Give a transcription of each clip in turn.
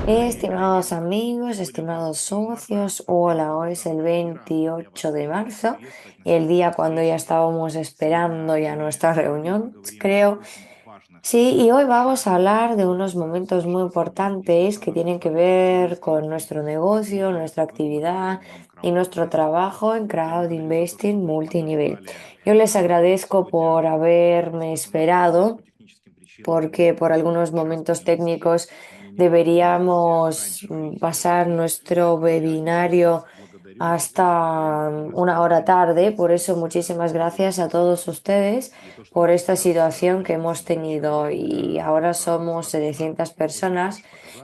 Estimados amigos, estimados socios, hola, hoy es el 28 de marzo, el día cuando ya estábamos esperando ya nuestra reunión, creo. Sí, y hoy vamos a hablar de unos momentos muy importantes que tienen que ver con nuestro negocio, nuestra actividad y nuestro trabajo en crowd investing multinivel. Yo les agradezco por haberme esperado porque por algunos momentos técnicos deberíamos pasar nuestro webinario hasta una hora tarde. Por eso muchísimas gracias a todos ustedes por esta situación que hemos tenido y ahora somos 700 personas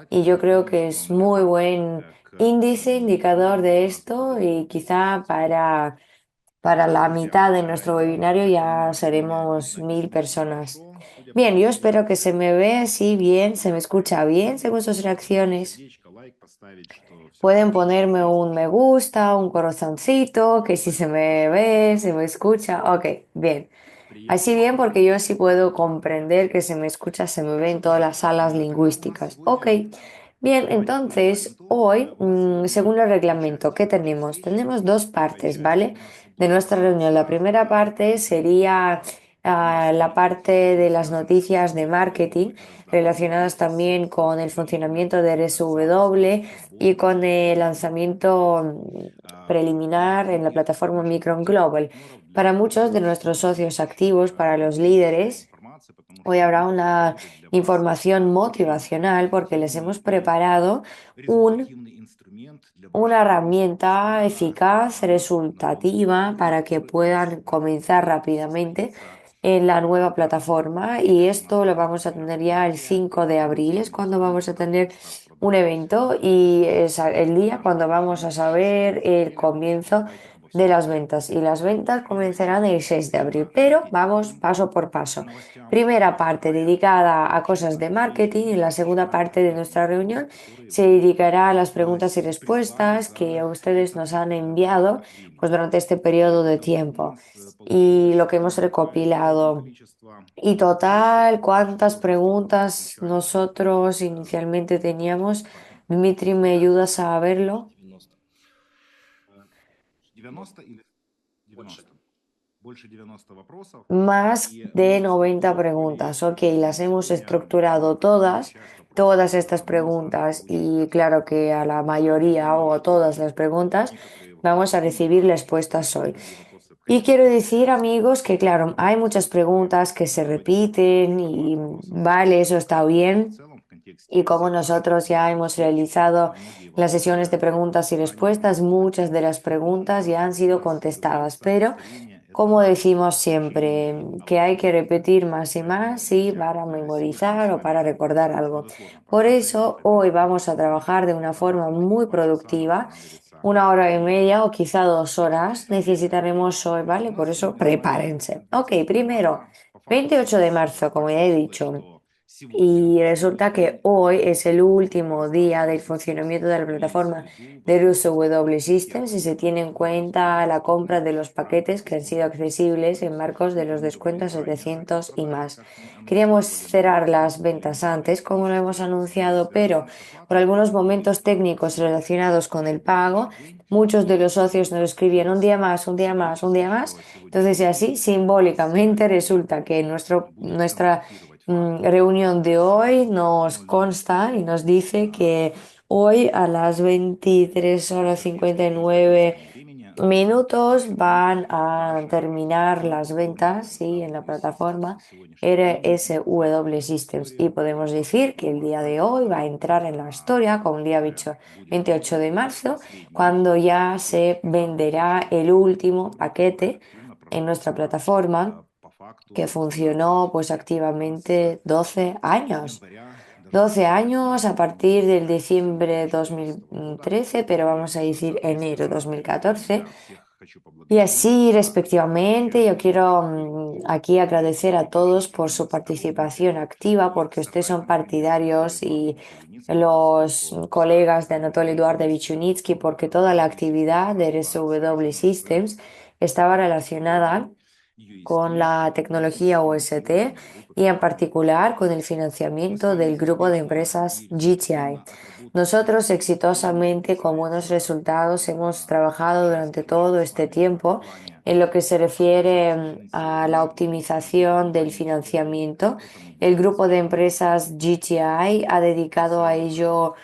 y yo creo que es muy buen índice, indicador de esto y quizá para la mitad de nuestro webinario ya seremos 1000 personas. Bien, yo espero que se me ve así bien, se me escucha bien según sus reacciones. Pueden ponerme un me gusta, un corazoncito, que si se me ve, se me escucha. Ok, bien. Así bien porque yo sí puedo comprender que se me escucha, se me ve en todas las salas lingüísticas. Ok, bien, entonces hoy, según el reglamento, ¿qué tenemos? Tenemos dos partes, ¿vale? De nuestra reunión. La primera parte sería la parte de las noticias de marketing relacionadas también con el funcionamiento de RSW y con el lanzamiento preliminar en la plataforma Micron Global. Para muchos de nuestros socios activos, para los líderes, hoy habrá una información motivacional porque les hemos preparado una herramienta eficaz, resultativa, para que puedan comenzar rápidamente en la nueva plataforma. Y esto lo vamos a tener ya el 5 de abril, es cuando vamos a tener un evento y es el día cuando vamos a saber el comienzo de las ventas. Y las ventas comenzarán el 6 de abril, pero vamos paso por paso. Primera parte dedicada a cosas de marketing y la segunda parte de nuestra reunión se dedicará a las preguntas y respuestas que ustedes nos han enviado pues, durante este periodo de tiempo y lo que hemos recopilado. Y total, ¿cuántas preguntas nosotros inicialmente teníamos? Dmitry, ¿me ayudas a verlo? 90 вопросов. Más de 90 preguntas. Ok, las hemos estructurado todas estas preguntas y claro que a la mayoría o a todas las preguntas vamos a recibir respuestas hoy. Y quiero decir, amigos, que claro, hay muchas preguntas que se repiten y vale, eso está bien. Y como nosotros ya hemos realizado las sesiones de preguntas y respuestas, muchas de las preguntas ya han sido contestadas, pero como decimos siempre, que hay que repetir más y más, sí, para memorizar o para recordar algo. Por eso hoy vamos a trabajar de una forma muy productiva, una hora y media o quizá 2 horas necesitaremos hoy, ¿vale? Por eso prepárense. Ok, primero, 28 de marzo, como ya he dicho. Y resulta que hoy es el último día del funcionamiento de la plataforma de RSW Systems y se tiene en cuenta la compra de los paquetes que han sido accesibles en marcos de los descuentos 700 y más. Queríamos cerrar las ventas antes, como lo hemos anunciado, pero por algunos momentos técnicos relacionados con el pago, muchos de los socios nos escribían un día más, un día más, un día más. Entonces, y así simbólicamente resulta que nuestra reunión de hoy nos consta y nos dice que hoy a las 23:59 van a terminar las ventas, ¿sí? En la plataforma RSW Systems y podemos decir que el día de hoy va a entrar en la historia, como el día dicho, 28 de marzo, cuando ya se venderá el último paquete en nuestra plataforma que funcionó pues activamente 12 años. 12 años a partir del diciembre de 2013, pero vamos a decir enero de 2014. Y así respectivamente, yo quiero aquí agradecer a todos por su participación activa, porque ustedes son partidarios y los colegas de Anatoly Eduardovich Unitsky, porque toda la actividad de RSW Systems estaba relacionada con la tecnología UST y en particular con el financiamiento del grupo de empresas GTI. Nosotros exitosamente con buenos resultados hemos trabajado durante todo este tiempo en lo que se refiere a la optimización del financiamiento. El grupo de empresas GTI ha dedicado a ello,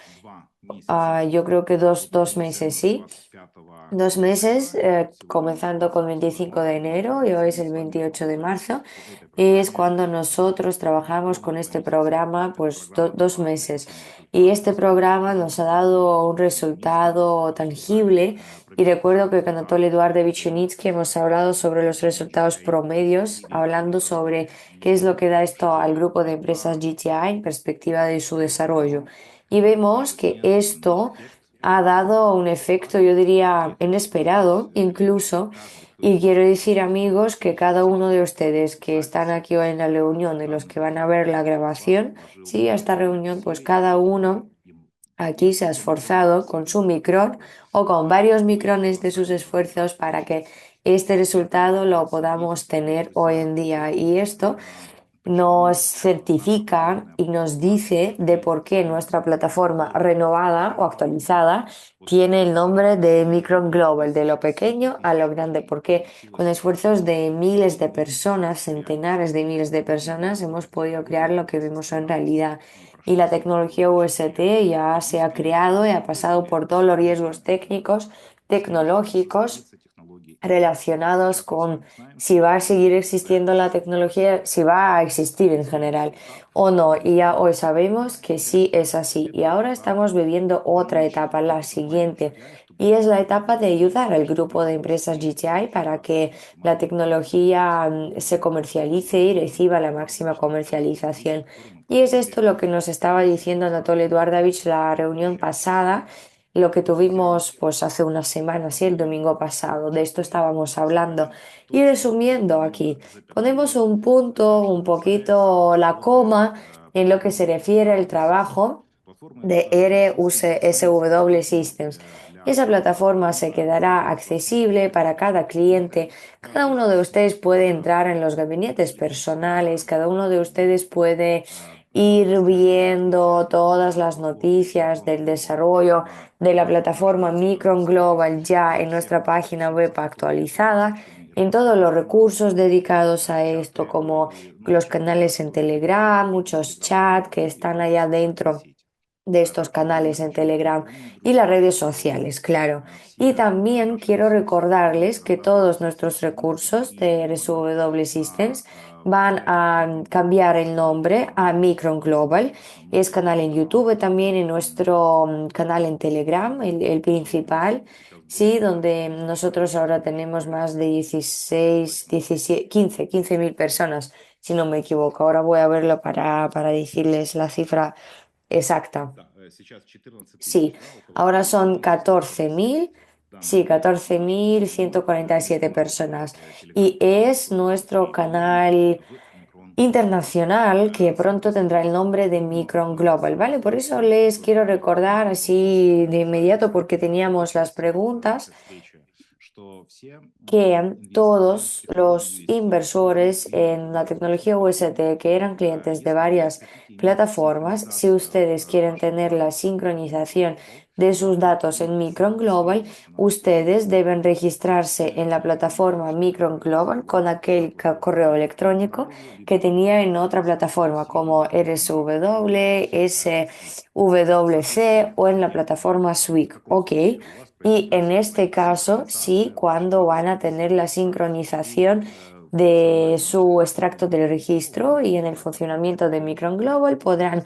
yo creo que dos meses, sí. 2 meses, comenzando con 25 de enero y hoy es el 28 de marzo, es cuando nosotros trabajamos con este programa, pues 2 meses. Y este programa nos ha dado un resultado tangible. Y recuerdo que con Anatoly Eduardovich Yunitsky hemos hablado sobre los resultados promedios, hablando sobre qué es lo que da esto al grupo de empresas GTI en perspectiva de su desarrollo. Y vemos que esto ha dado un efecto, yo diría, inesperado incluso. Y quiero decir, amigos, que cada uno de ustedes que están aquí hoy en la reunión, de los que van a ver la grabación, sí, a esta reunión, pues cada uno aquí se ha esforzado con su micrón o con varios micrones de sus esfuerzos para que este resultado lo podamos tener hoy en día. Y esto nos certifica y nos dice de por qué nuestra plataforma renovada o actualizada tiene el nombre de Micron Global, de lo pequeño a lo grande, porque con esfuerzos de miles de personas, centenares de miles de personas, hemos podido crear lo que vemos en realidad. Y la tecnología UST ya se ha creado y ha pasado por todos los riesgos técnicos, tecnológicos relacionados con si va a seguir existiendo la tecnología, si va a existir en general o no. Y ya hoy sabemos que sí es así. Y ahora estamos viviendo otra etapa, la siguiente. Y es la etapa de ayudar al grupo de empresas GTI para que la tecnología se comercialice y reciba la máxima comercialización. Y es esto lo que nos estaba diciendo Anatoly Eduardovich la reunión pasada, lo que tuvimos pues hace unas semanas, ¿sí? El domingo pasado, de esto estábamos hablando. Y resumiendo aquí, ponemos un punto, un poquito la coma en lo que se refiere al trabajo de RUSW Systems. Esa plataforma se quedará accesible para cada cliente. Cada uno de ustedes puede entrar en los gabinetes personales, cada uno de ustedes puede ir viendo todas las noticias del desarrollo de la plataforma Micron Global ya en nuestra página web actualizada, en todos los recursos dedicados a esto, como los canales en Telegram, muchos chats que están allá dentro de estos canales en Telegram y las redes sociales, claro. Y también quiero recordarles que todos nuestros recursos de RSW Systems van a cambiar el nombre a Micron Global. Es canal en YouTube también, en nuestro canal en Telegram, el principal, sí, donde nosotros ahora tenemos más de 16, 17, 15.000 personas, si no me equivoco. Ahora voy a verlo para decirles la cifra exacta. Sí, ahora son 14.000, sí, 14.147 personas. Y es nuestro canal internacional que pronto tendrá el nombre de Micron Global, ¿vale? Por eso les quiero recordar así de inmediato, porque teníamos las preguntas, que todos los inversores en la tecnología UST que eran clientes de varias plataformas, si ustedes quieren tener la sincronización de sus datos en Micron Global, ustedes deben registrarse en la plataforma Micron Global con aquel correo electrónico que tenía en otra plataforma como RSW, SWC o en la plataforma Swift, ¿ok? Y en este caso, sí, cuando van a tener la sincronización de su extracto del registro y en el funcionamiento de Micron Global podrán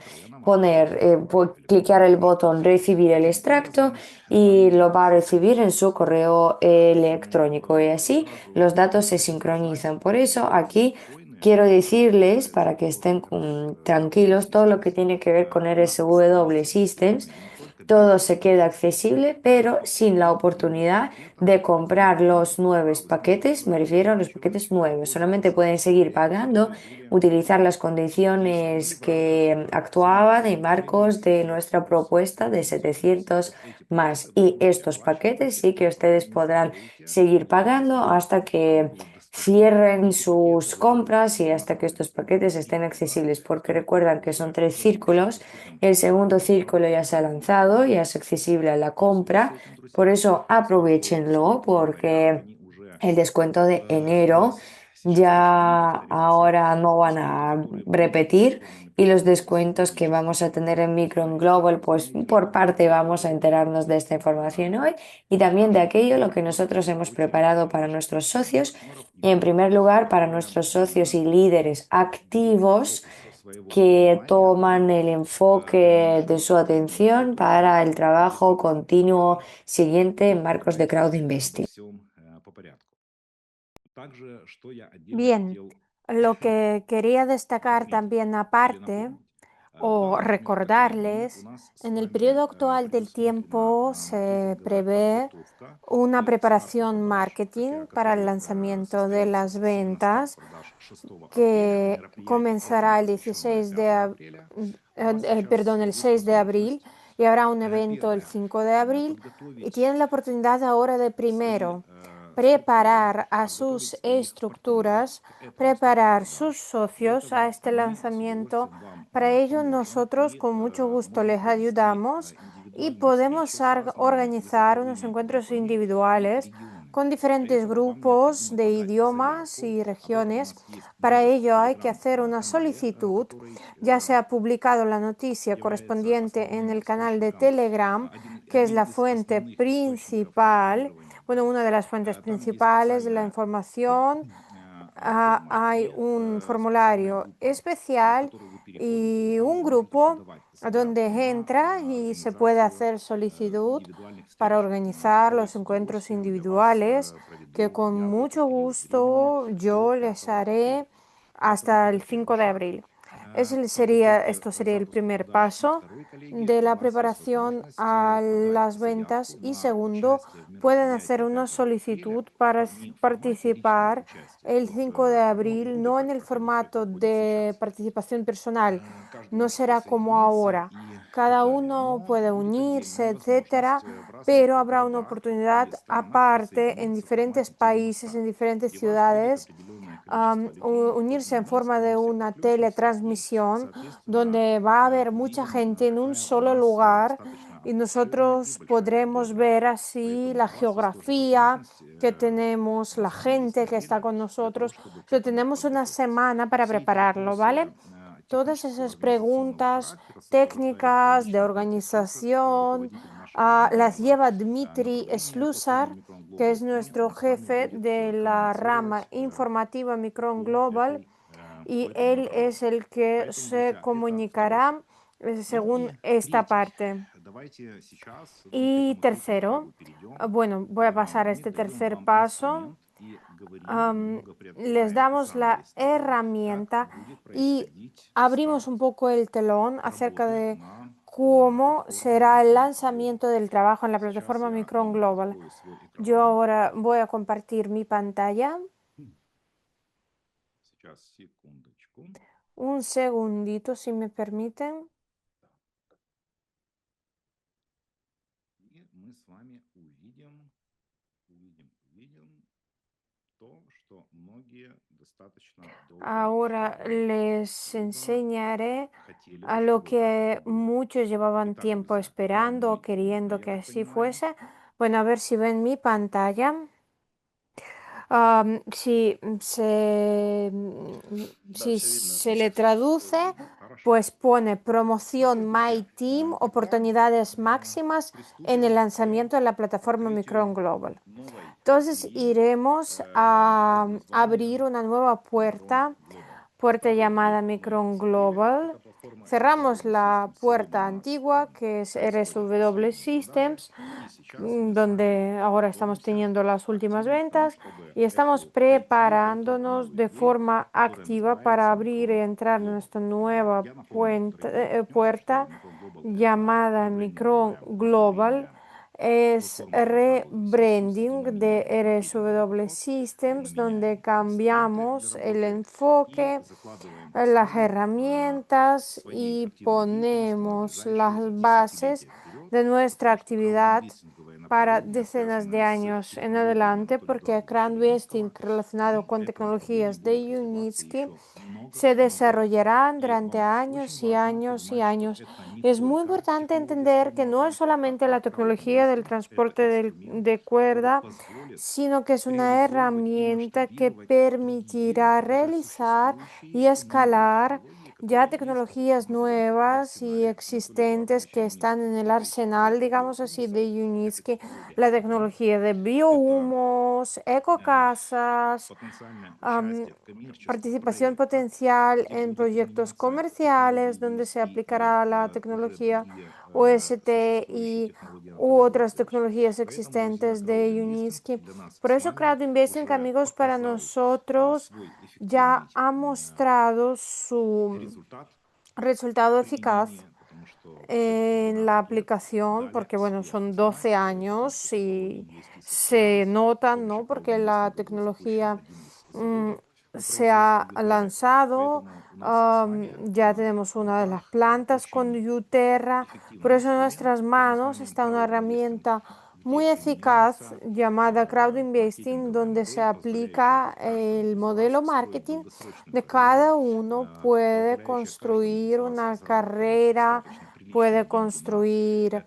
clicar el botón recibir el extracto y lo va a recibir en su correo electrónico y así los datos se sincronizan. Por eso aquí quiero decirles, para que estén tranquilos, todo lo que tiene que ver con RSW Systems, todo se queda accesible, pero sin la oportunidad de comprar los nuevos paquetes. Me refiero a los paquetes nuevos. Solamente pueden seguir pagando, utilizar las condiciones que actuaban en marcos de nuestra propuesta de 700 más. Y estos paquetes sí que ustedes podrán seguir pagando hasta que cierren sus compras y hasta que estos paquetes estén accesibles, porque recuerdan que son tres círculos. El segundo círculo ya se ha lanzado, ya es accesible a la compra, por eso aprovechenlo, porque el descuento de enero ya ahora no van a repetir y los descuentos que vamos a tener en Micron Global, pues por parte vamos a enterarnos de esta información hoy y también de aquello lo que nosotros hemos preparado para nuestros socios y en primer lugar para nuestros socios y líderes activos que toman el enfoque de su atención para el trabajo continuo siguiente en marcos de crowd investing. Bien, lo que quería destacar también aparte o recordarles, en el periodo actual del tiempo se prevé una preparación marketing para el lanzamiento de las ventas que comenzará el 16 de, perdón, el 6 de abril y habrá un evento el 5 de abril y tienen la oportunidad ahora de primero preparar a sus estructuras, preparar sus socios a este lanzamiento. Para ello nosotros con mucho gusto les ayudamos y podemos organizar unos encuentros individuales con diferentes grupos de idiomas y regiones. Para ello hay que hacer una solicitud. Ya se ha publicado la noticia correspondiente en el canal de Telegram, que es la fuente principal, bueno, una de las fuentes principales de la información. Hay un formulario especial y un grupo donde entra y se puede hacer solicitud para organizar los encuentros individuales que con mucho gusto yo les haré hasta el 5 de abril. Esto sería el primer paso de la preparación a las ventas y segundo, pueden hacer una solicitud para participar el 5 de abril, no en el formato de participación personal, no será como ahora. Cada uno puede unirse, etcétera, pero habrá una oportunidad aparte en diferentes países, en diferentes ciudades, unirse en forma de una teletransmisión donde va a haber mucha gente en un solo lugar y nosotros podremos ver así la geografía que tenemos, la gente que está con nosotros. Tenemos una semana para prepararlo, ¿vale? Todas esas preguntas técnicas de organización las lleva Dmitry Slusar, que es nuestro jefe de la rama informativa Micron Global, y él es el que se comunicará según esta parte. Y tercero, bueno, voy a pasar a este tercer paso. Les damos la herramienta y abrimos un poco el telón acerca de cómo será el lanzamiento del trabajo en la plataforma Micron Global. Yo ahora voy a compartir mi pantalla. Un segundito, si me permiten. Ahora les enseñaré a lo que muchos llevaban tiempo esperando o queriendo que así fuese. Bueno, a ver si ven mi pantalla. Si se le traduce, pues pone promoción My Team, oportunidades máximas en el lanzamiento de la plataforma Micron Global. Entonces iremos a abrir una nueva puerta llamada Micron Global. Cerramos la puerta antigua que es RSW Systems, donde ahora estamos teniendo las últimas ventas y estamos preparándonos de forma activa para abrir y entrar en esta nueva puerta llamada Micron Global. Es rebranding de RSW Systems, donde cambiamos el enfoque, las herramientas y ponemos las bases de nuestra actividad para decenas de años en adelante, porque crowdvesting relacionado con tecnologías de Unitsky se desarrollarán durante años y años y años. Es muy importante entender que no es solamente la tecnología del transporte de cuerda, sino que es una herramienta que permitirá realizar y escalar ya tecnologías nuevas y existentes que están en el arsenal, digamos así, de Unitsky, la tecnología de biohumos, ecocasas, am, participación potencial en proyectos comerciales donde se aplicará la tecnología OST y u otras tecnologías existentes de Unitsky. Por eso Crowd Investing, amigos, para nosotros ya ha mostrado su resultado eficaz en la aplicación, porque bueno, son 12 años y se notan, ¿no? Porque la tecnología mm, se ha lanzado, ya tenemos una de las plantas con Uterra, por eso en nuestras manos está una herramienta muy eficaz llamada Crowd Investing, donde se aplica el modelo marketing de cada uno, puede construir una carrera, puede construir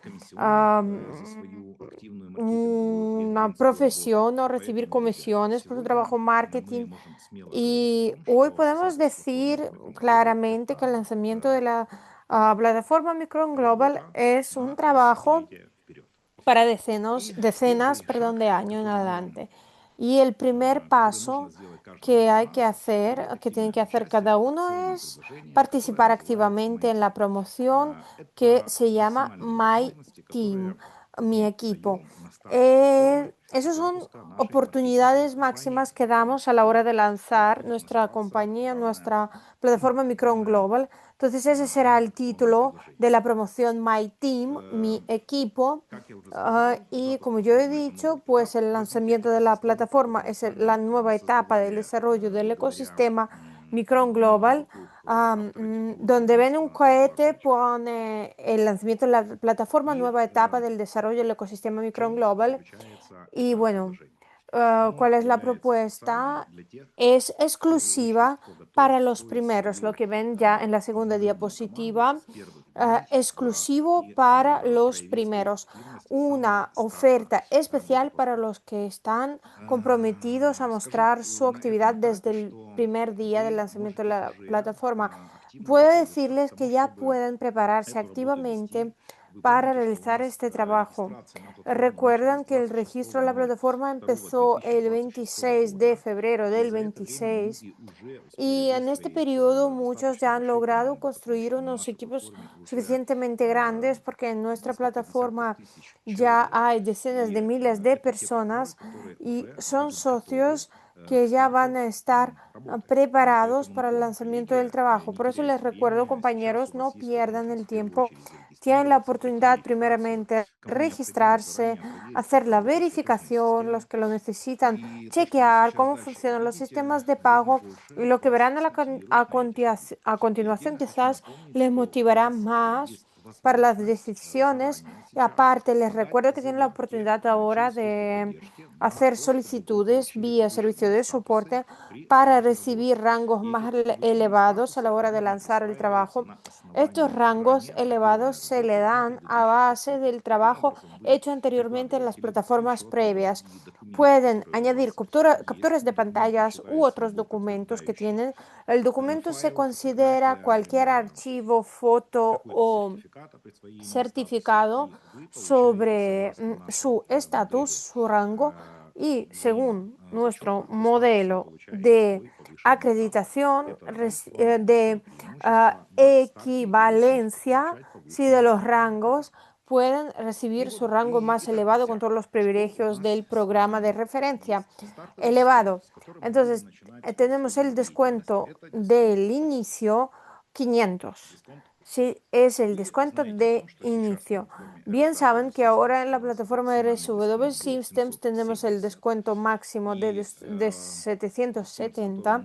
una profesión o recibir comisiones por su trabajo marketing. Y hoy podemos decir claramente que el lanzamiento de la plataforma Micron Global es un trabajo para decenas, perdón, de años en adelante. Y el primer paso que hay que hacer, que tiene que hacer cada uno es participar activamente en la promoción que se llama My Team, mi equipo. Esas son oportunidades máximas que damos a la hora de lanzar nuestra compañía, nuestra plataforma Micron Global. Entonces ese será el título de la promoción My Team, mi equipo. Y como yo he dicho, pues el lanzamiento de la plataforma es la nueva etapa del desarrollo del ecosistema Micron Global. Donde ven un cohete pone el lanzamiento de la plataforma, nueva etapa del desarrollo del ecosistema Micron Global. Y bueno, ¿cuál es la propuesta? Es exclusiva para los primeros, lo que ven ya en la segunda diapositiva, exclusivo para los primeros. Una oferta especial para los que están comprometidos a mostrar su actividad desde el primer día del lanzamiento de la plataforma. Puedo decirles que ya pueden prepararse activamente para realizar este trabajo. Recuerdan que el registro de la plataforma empezó el 26 de febrero del 26 y en este periodo muchos ya han logrado construir unos equipos suficientemente grandes porque en nuestra plataforma ya hay decenas de miles de personas y son socios que ya van a estar preparados para el lanzamiento del trabajo. Por eso les recuerdo, compañeros, no pierdan el tiempo. Tienen la oportunidad primeramente de registrarse, hacer la verificación, los que lo necesitan, chequear cómo funcionan los sistemas de pago y lo que verán a continuación quizás les motivará más para las decisiones. Y aparte, les recuerdo que tienen la oportunidad ahora de hacer solicitudes vía servicio de soporte para recibir rangos más elevados a la hora de lanzar el trabajo. Estos rangos elevados se le dan a base del trabajo hecho anteriormente en las plataformas previas. Pueden añadir capturas de pantallas u otros documentos que tienen. El documento se considera cualquier archivo, foto o certificado sobre su estatus, su rango y según nuestro modelo de acreditación, de equivalencia, sí, de los rangos, pueden recibir su rango más elevado con todos los privilegios del programa de referencia elevado. Entonces, tenemos el descuento del inicio 500. Sí, es el descuento de inicio. Bien saben que ahora en la plataforma de RSW Systems tenemos el descuento máximo de 770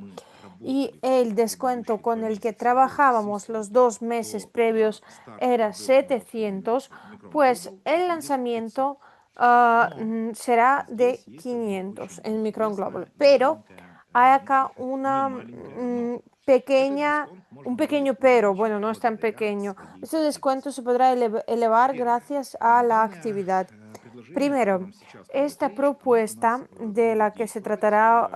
y el descuento con el que trabajábamos los 2 meses previos era 700, pues el lanzamiento será de 500 en Micron Global, pero hay acá una pequeña, un pequeño pero, bueno, no es tan pequeño. Este descuento se podrá elevar gracias a la actividad. Primero, esta propuesta de la que se tratará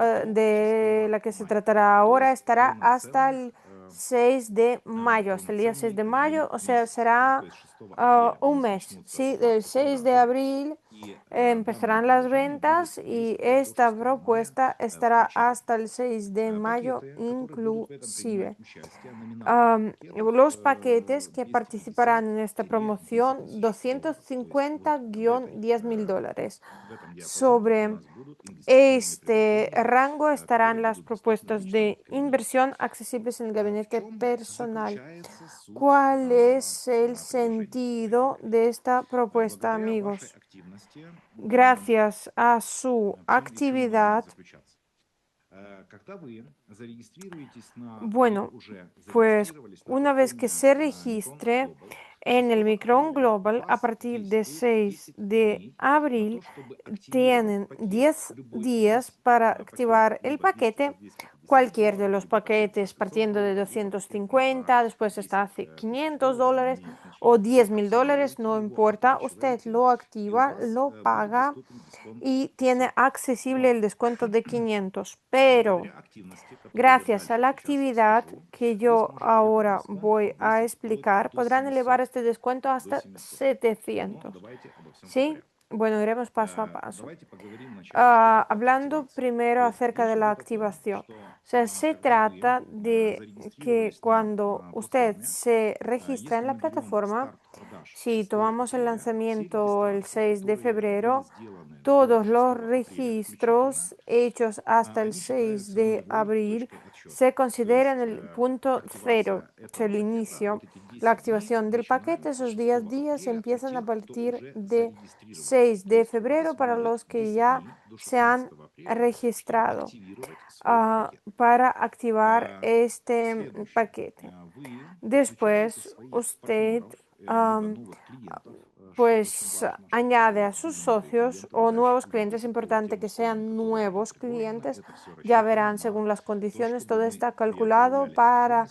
ahora estará hasta el 6 de mayo, hasta el día 6 de mayo, o sea, será un mes, ¿sí? Del 6 de abril empezarán las ventas y esta propuesta estará hasta el 6 de mayo inclusive. Los paquetes que participarán en esta promoción, 250-10.000 dólares. Sobre este rango estarán las propuestas de inversión accesibles en el gabinete personal. ¿Cuál es el sentido de esta propuesta, amigos? Gracias a su actividad, bueno, pues una vez que se registre en el Micron Global, a partir de 6 de abril, tienen 10 días para activar el paquete, cualquier de los paquetes partiendo de 250, después hasta $500 o $10.000, no importa, usted lo activa, lo paga y tiene accesible el descuento de 500, pero gracias a la actividad que yo ahora voy a explicar, podrán elevar este descuento hasta 700. ¿Sí? Bueno, iremos paso a paso. Hablando primero acerca de la activación. O sea, se trata de que cuando usted se registra en la plataforma, si tomamos el lanzamiento el 6 de febrero, todos los registros hechos hasta el 6 de abril se consideran el punto cero, es el inicio. La activación del paquete, esos días empiezan a partir de 6 de febrero para los que ya se han registrado para activar este paquete. Después, usted pues añade a sus socios o nuevos clientes, es importante que sean nuevos clientes, ya verán según las condiciones, todo está calculado para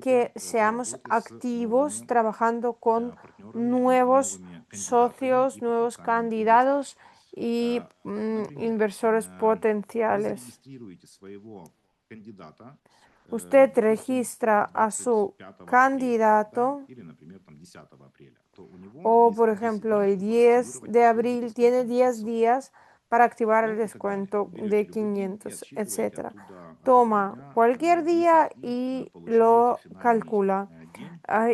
que seamos activos trabajando con nuevos socios, nuevos candidatos y inversores potenciales. Usted registra a su candidato o, por ejemplo, el 10 de abril tiene 10 días para activar el descuento de 500, etc. Toma cualquier día y lo calcula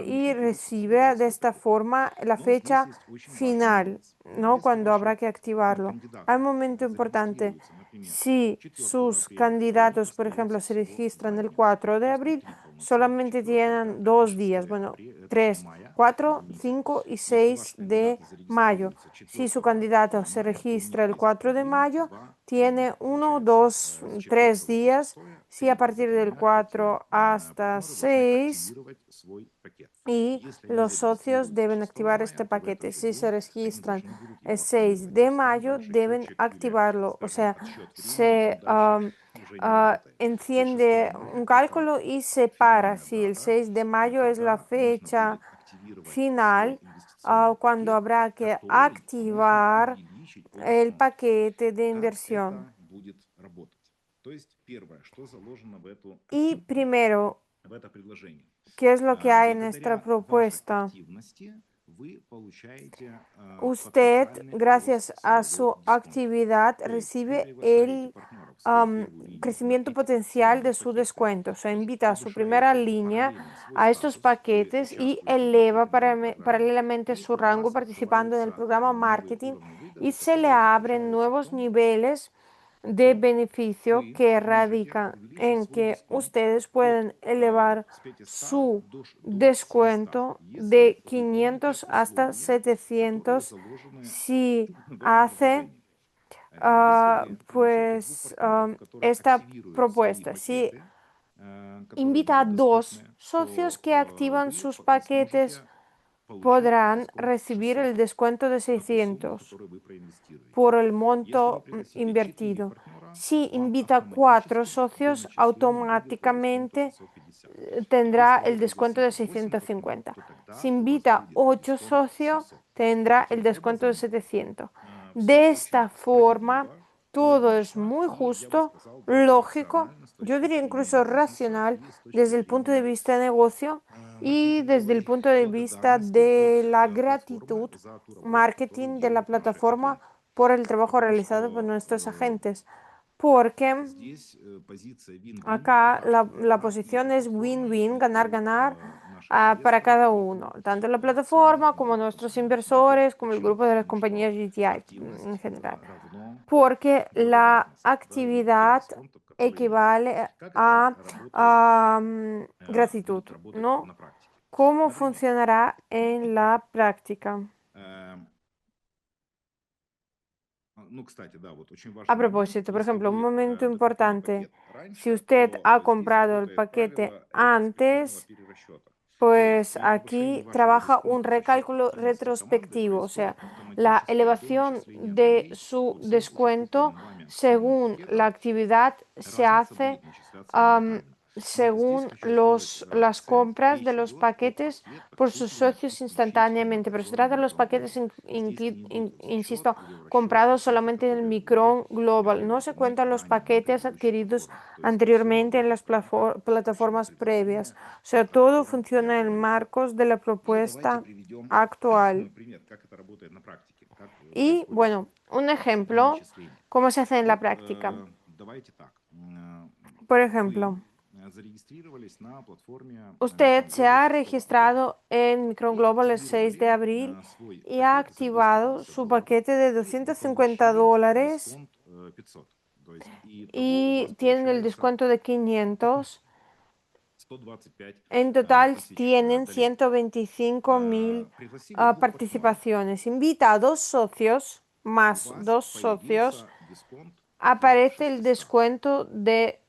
y recibe de esta forma la fecha final, ¿no? Cuando habrá que activarlo. Hay un momento importante. Si sus candidatos, por ejemplo, se registran el 4 de abril, solamente tienen 2 días, bueno, 3, 4, 5 y 6 de mayo. Si su candidato se registra el 4 de mayo, tiene 1, 2, 3 días. Si a partir del 4 hasta 6 y los socios deben activar este paquete. Si se registran el 6 de mayo, deben activarlo. O sea, se enciende un cálculo y se para. Si el 6 de mayo es la fecha final, cuando habrá que activar el paquete de inversión. Y primero, ¿qué es lo que hay en esta propuesta? Usted, gracias a su actividad, recibe el crecimiento potencial de su descuento. O sea, invita a su primera línea a estos paquetes y eleva paralelamente su rango participando en el programa marketing y se le abren nuevos niveles de beneficio que radican en que ustedes pueden elevar su descuento de 500 hasta 700 si hace esta propuesta. Si invita a 2 socios que activan sus paquetes podrán recibir el descuento de 600 por el monto invertido. Si invita 4 socios, automáticamente tendrá el descuento de 650. Si invita 8 socios, tendrá el descuento de 700. De esta forma, todo es muy justo, lógico, yo diría incluso racional desde el punto de vista de negocio y desde el punto de vista de la gratitud marketing de la plataforma por el trabajo realizado por nuestros agentes. Porque acá la posición es win-win, ganar-ganar para cada uno, tanto la plataforma como nuestros inversores, como el grupo de las compañías GTI en general. Porque la actividad equivale a gratitud, ¿no? ¿Cómo funcionará en la práctica? A propósito, por ejemplo, un momento importante. Si usted ha comprado el paquete antes, pues aquí trabaja un recálculo retrospectivo, o sea, la elevación de su descuento según la actividad se hace según las compras de los paquetes por sus socios instantáneamente, pero se trata de los paquetes, insisto, comprados solamente en el Micron Global. No se cuentan los paquetes adquiridos anteriormente en las plataformas previas. O sea, todo funciona en marcos de la propuesta actual. Y bueno, un ejemplo, ¿cómo se hace en la práctica? Por ejemplo, usted se ha registrado en Micron Global el 6 de abril y ha activado su paquete de $250 y tienen el descuento de 500. En total tienen 125.000 participaciones. Invita a 2 socios, más 2 socios, aparece el descuento de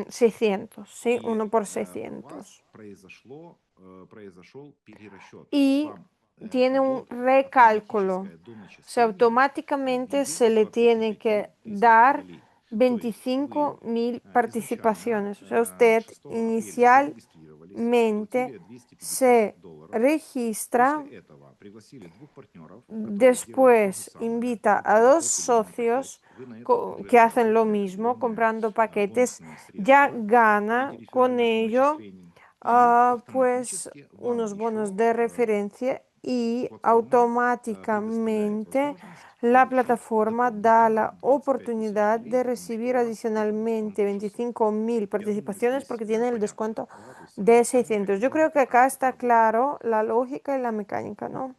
600, ¿sí? Uno por 600. Y tiene un recálculo. O sea, automáticamente se le tiene que dar 25.000 participaciones. O sea, usted inicialmente se registra, después invita a 2 socios que hacen lo mismo, comprando paquetes, ya gana con ello pues unos bonos de referencia y automáticamente la plataforma da la oportunidad de recibir adicionalmente 25.000 participaciones porque tiene el descuento de 600. Yo creo que acá está claro la lógica y la mecánica, ¿no?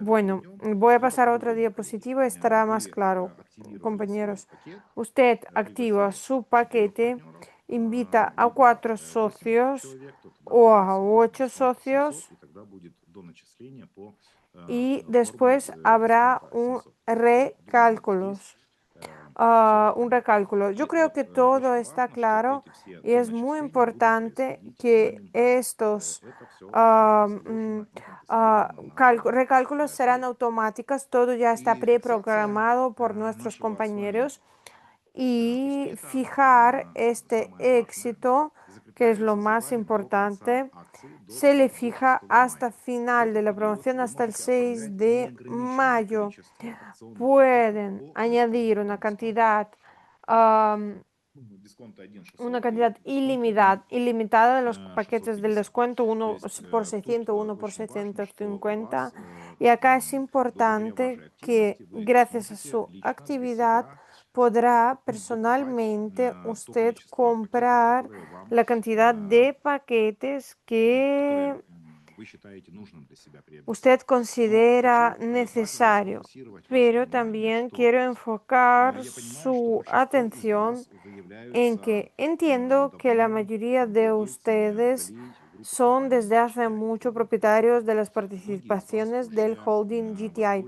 Bueno, voy a pasar a otra diapositiva, estará más claro, compañeros. Usted activa su paquete, invita a 4 socios o a 8 socios y después habrá un recálculo. Yo creo que todo está claro y es muy importante que estos recálculos serán automáticos, todo ya está preprogramado por nuestros compañeros y fijar este éxito, que es lo más importante, se le fija hasta final de la promoción, hasta el 6 de mayo. Pueden añadir una cantidad ilimitada de los paquetes del descuento, uno por 600, uno por 650. Y acá es importante que gracias a su actividad podrá personalmente usted comprar la cantidad de paquetes que usted considera necesario, pero también quiero enfocar su atención en que entiendo que la mayoría de ustedes son desde hace mucho propietarios de las participaciones del holding GTI.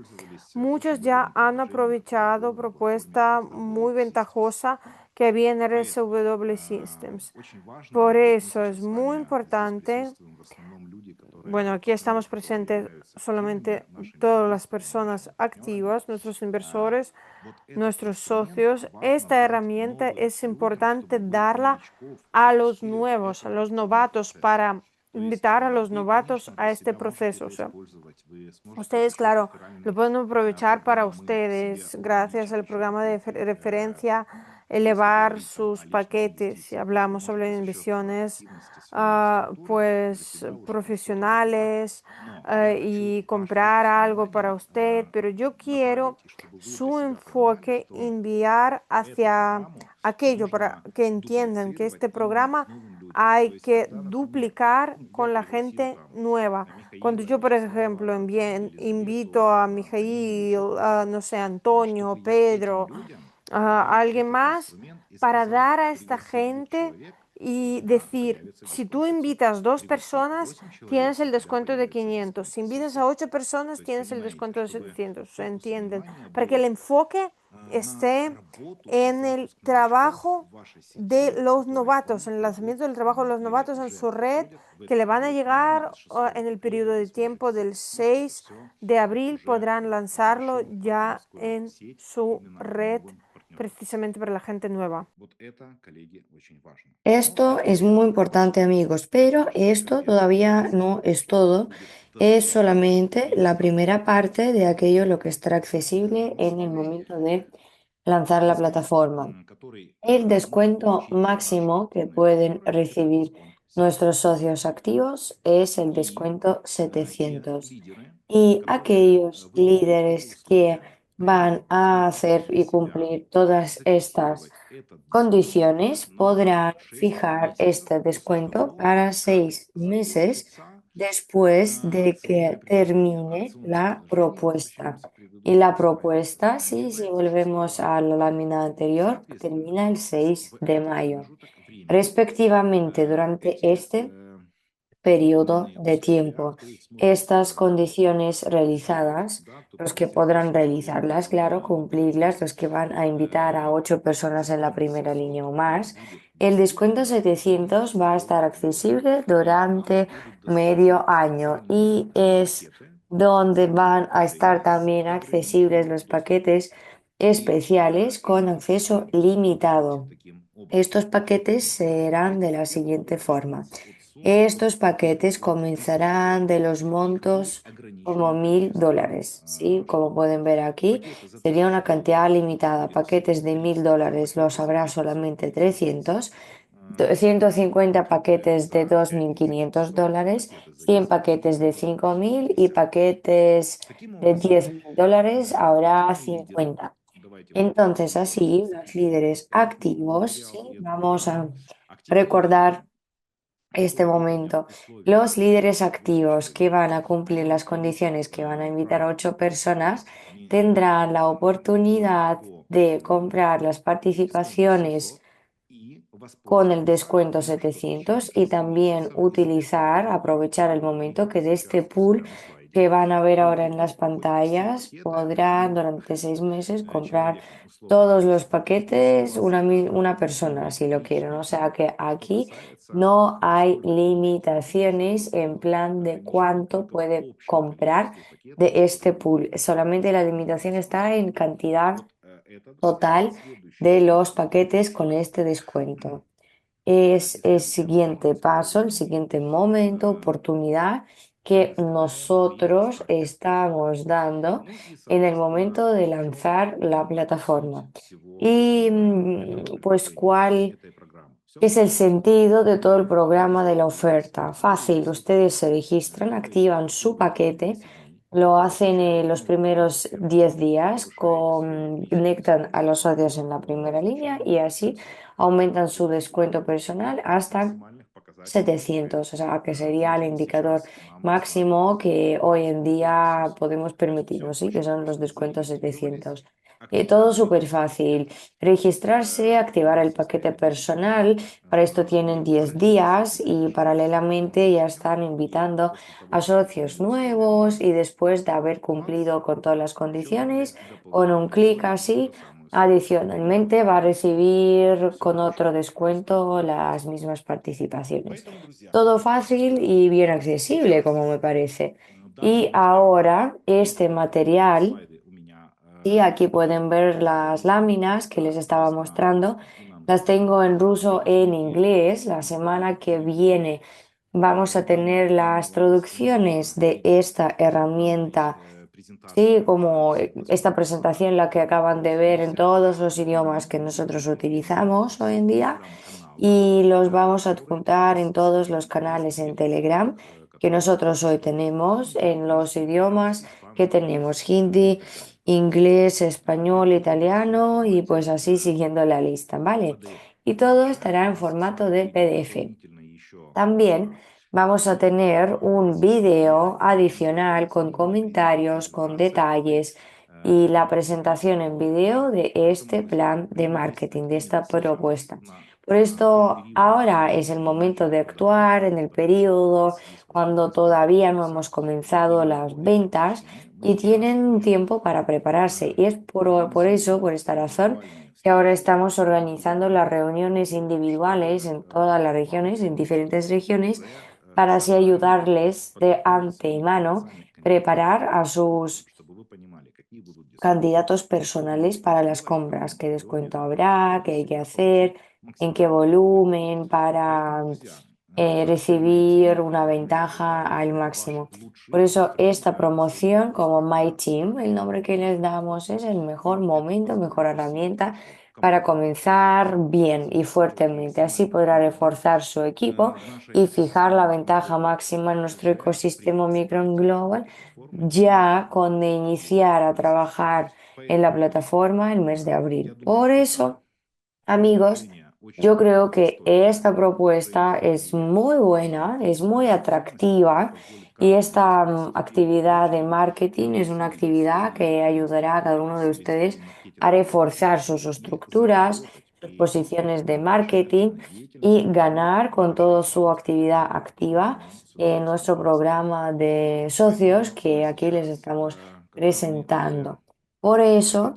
Muchos ya han aprovechado propuesta muy ventajosa que viene RSW Systems. Por eso es muy importante, bueno, aquí estamos presentes solamente todas las personas activas, nuestros inversores, nuestros socios. Esta herramienta es importante darla a los nuevos, a los novatos, para invitar a los novatos a este proceso. O sea, ustedes, claro, lo pueden aprovechar para ustedes, gracias al programa de referencia, elevar sus paquetes. Si hablamos sobre inversiones, pues profesionales, y comprar algo para usted, pero yo quiero su enfoque enviar hacia aquello para que entiendan que este programa hay que duplicar con la gente nueva. Cuando yo, por ejemplo, invito a Mijail, a, no sé, Antonio, Pedro, a alguien más, para dar a esta gente y decir, si tú invitas dos personas, tienes el descuento de 500. Si invitas a 8 personas, tienes el descuento de 700. ¿Se entienden? Para que el enfoque esté en el trabajo de los novatos, en el lanzamiento del trabajo de los novatos en su red, que le van a llegar en el periodo de tiempo del 6 de abril, podrán lanzarlo ya en su red precisamente para la gente nueva. Esto es muy importante, amigos, pero esto todavía no es todo. Es solamente la primera parte de aquello lo que estará accesible en el momento de lanzar la plataforma. El descuento máximo que pueden recibir nuestros socios activos es el descuento 700. Y aquellos líderes que van a hacer y cumplir todas estas condiciones podrán fijar este descuento para 6 meses después de que termine la propuesta. Y la propuesta, sí, si volvemos a la lámina anterior, termina el 6 de mayo. Respectivamente, durante este periodo de tiempo. Estas condiciones realizadas, los que podrán realizarlas, claro, cumplirlas, los que van a invitar a 8 personas en la primera línea o más, el descuento 700 va a estar accesible durante medio año y es donde van a estar también accesibles los paquetes especiales con acceso limitado. Estos paquetes serán de la siguiente forma. Estos paquetes comenzarán de los montos como $1000, ¿sí? Como pueden ver aquí, sería una cantidad limitada. Paquetes de $1000 los habrá solamente 300, 150 paquetes de $2500, 100 paquetes de 5000 y paquetes de $10.000 habrá 50. Entonces, así, los líderes activos, ¿sí? Vamos a recordar este momento. Los líderes activos que van a cumplir las condiciones, que van a invitar a 8 personas, tendrán la oportunidad de comprar las participaciones con el descuento 700 y también utilizar, aprovechar el momento que de este pool que van a ver ahora en las pantallas podrán durante 6 meses comprar todos los paquetes una persona si lo quieren. O sea que aquí no hay limitaciones en plan de cuánto puede comprar de este pool. Solamente la limitación está en cantidad total de los paquetes con este descuento. Es el siguiente paso, el siguiente momento, oportunidad que nosotros estamos dando en el momento de lanzar la plataforma. Y pues, ¿cuál es el sentido de todo el programa de la oferta? Fácil, ustedes se registran, activan su paquete, lo hacen en los primeros 10 días, conectan a los socios en la primera línea y así aumentan su descuento personal hasta 700, o sea, que sería el indicador máximo que hoy en día podemos permitirnos, ¿sí? Que son los descuentos 700. Todo súper fácil. Registrarse, activar el paquete personal. Para esto tienen 10 días y paralelamente ya están invitando a socios nuevos y después de haber cumplido con todas las condiciones, con un clic así Adicionalmente, va a recibir con otro descuento las mismas participaciones. Todo fácil y bien accesible, como me parece. Y ahora, este material, y aquí pueden ver las láminas que les estaba mostrando. Las tengo en ruso e en inglés. La semana que viene vamos a tener las traducciones de esta herramienta. Sí, como esta presentación, la que acaban de ver en todos los idiomas que nosotros utilizamos hoy en día, y los vamos a adjuntar en todos los canales en Telegram que nosotros hoy tenemos, en los idiomas que tenemos: hindi, inglés, español, italiano y pues así siguiendo la lista, ¿vale? Y todo estará en formato de PDF. También vamos a tener un video adicional con comentarios, con detalles y la presentación en video de este plan de marketing, de esta propuesta. Por esto, ahora es el momento de actuar en el periodo cuando todavía no hemos comenzado las ventas y tienen tiempo para prepararse. Y es por eso, por esta razón, que ahora estamos organizando las reuniones individuales en todas las regiones, en diferentes regiones, para así ayudarles de antemano preparar a sus candidatos personales para las compras, qué descuento habrá, qué hay que hacer, en qué volumen para recibir una ventaja al máximo. Por eso esta promoción, como My Team, el nombre que les damos, es el mejor momento, mejor herramienta para comenzar bien y fuertemente. Así podrá reforzar su equipo y fijar la ventaja máxima en nuestro ecosistema Micron Global ya con iniciar a trabajar en la plataforma el mes de abril. Por eso, amigos, yo creo que esta propuesta es muy buena, es muy atractiva, y esta actividad de marketing es una actividad que ayudará a cada uno de ustedes a reforzar sus estructuras, sus posiciones de marketing y ganar con toda su actividad activa en nuestro programa de socios que aquí les estamos presentando. Por eso,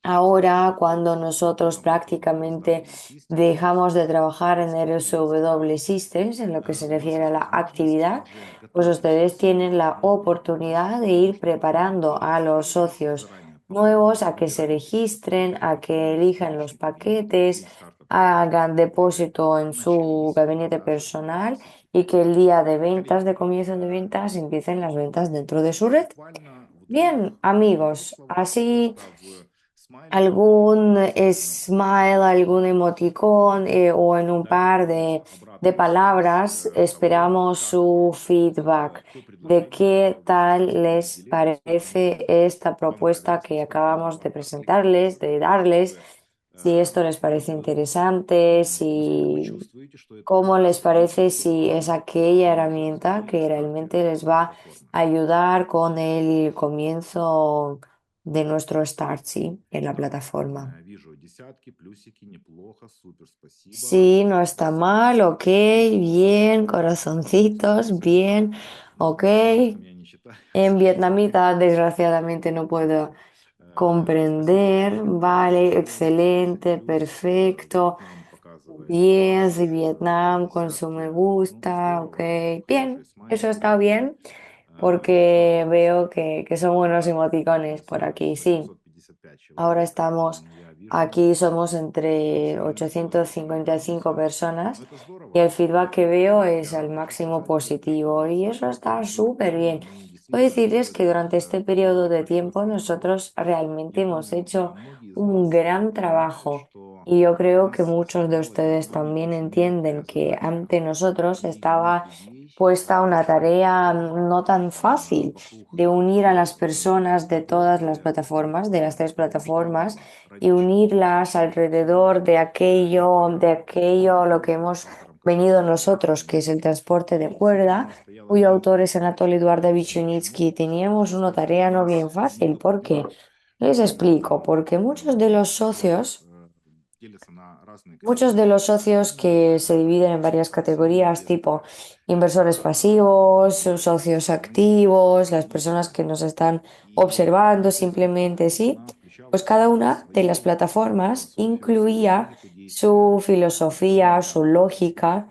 ahora, cuando nosotros prácticamente dejamos de trabajar en el SW Systems, en lo que se refiere a la actividad, pues ustedes tienen la oportunidad de ir preparando a los socios nuevos a que se registren, a que elijan los paquetes, hagan depósito en su gabinete personal y que el día de ventas, de comienzo de ventas, empiecen las ventas dentro de su red. Bien, amigos, así algún smile, algún emoticón o en un par de palabras, esperamos su feedback de qué tal les parece esta propuesta que acabamos de presentarles, de darles, si esto les parece interesante, si cómo les parece, si es aquella herramienta que realmente les va a ayudar con el comienzo de nuestro start, sí, en la plataforma. Sí, no está mal, ok, bien, corazoncitos, bien, ok. En vietnamita, desgraciadamente, no puedo comprender, vale, excelente, perfecto. 10 de Vietnam con su me gusta, ok. Bien, eso está bien porque veo que son buenos emoticones por aquí, sí. Ahora estamos aquí, somos entre 855 personas y el feedback que veo es al máximo positivo y eso está súper bien. Puedo decirles que durante este periodo de tiempo nosotros realmente hemos hecho un gran trabajo y yo creo que muchos de ustedes también entienden que ante nosotros estaba puesta una tarea no tan fácil de unir a las personas de todas las plataformas, de las tres plataformas, y unirlas alrededor de aquello lo que hemos venido nosotros, que es el transporte de cuerda, cuyo autor es Anatoly Eduardovich Yunitsky. Teníamos una tarea no bien fácil. ¿Por qué? Les explico, porque muchos de los socios que se dividen en varias categorías, tipo inversores pasivos, socios activos, las personas que nos están observando simplemente, sí. pues cada una de las plataformas incluía su filosofía, su lógica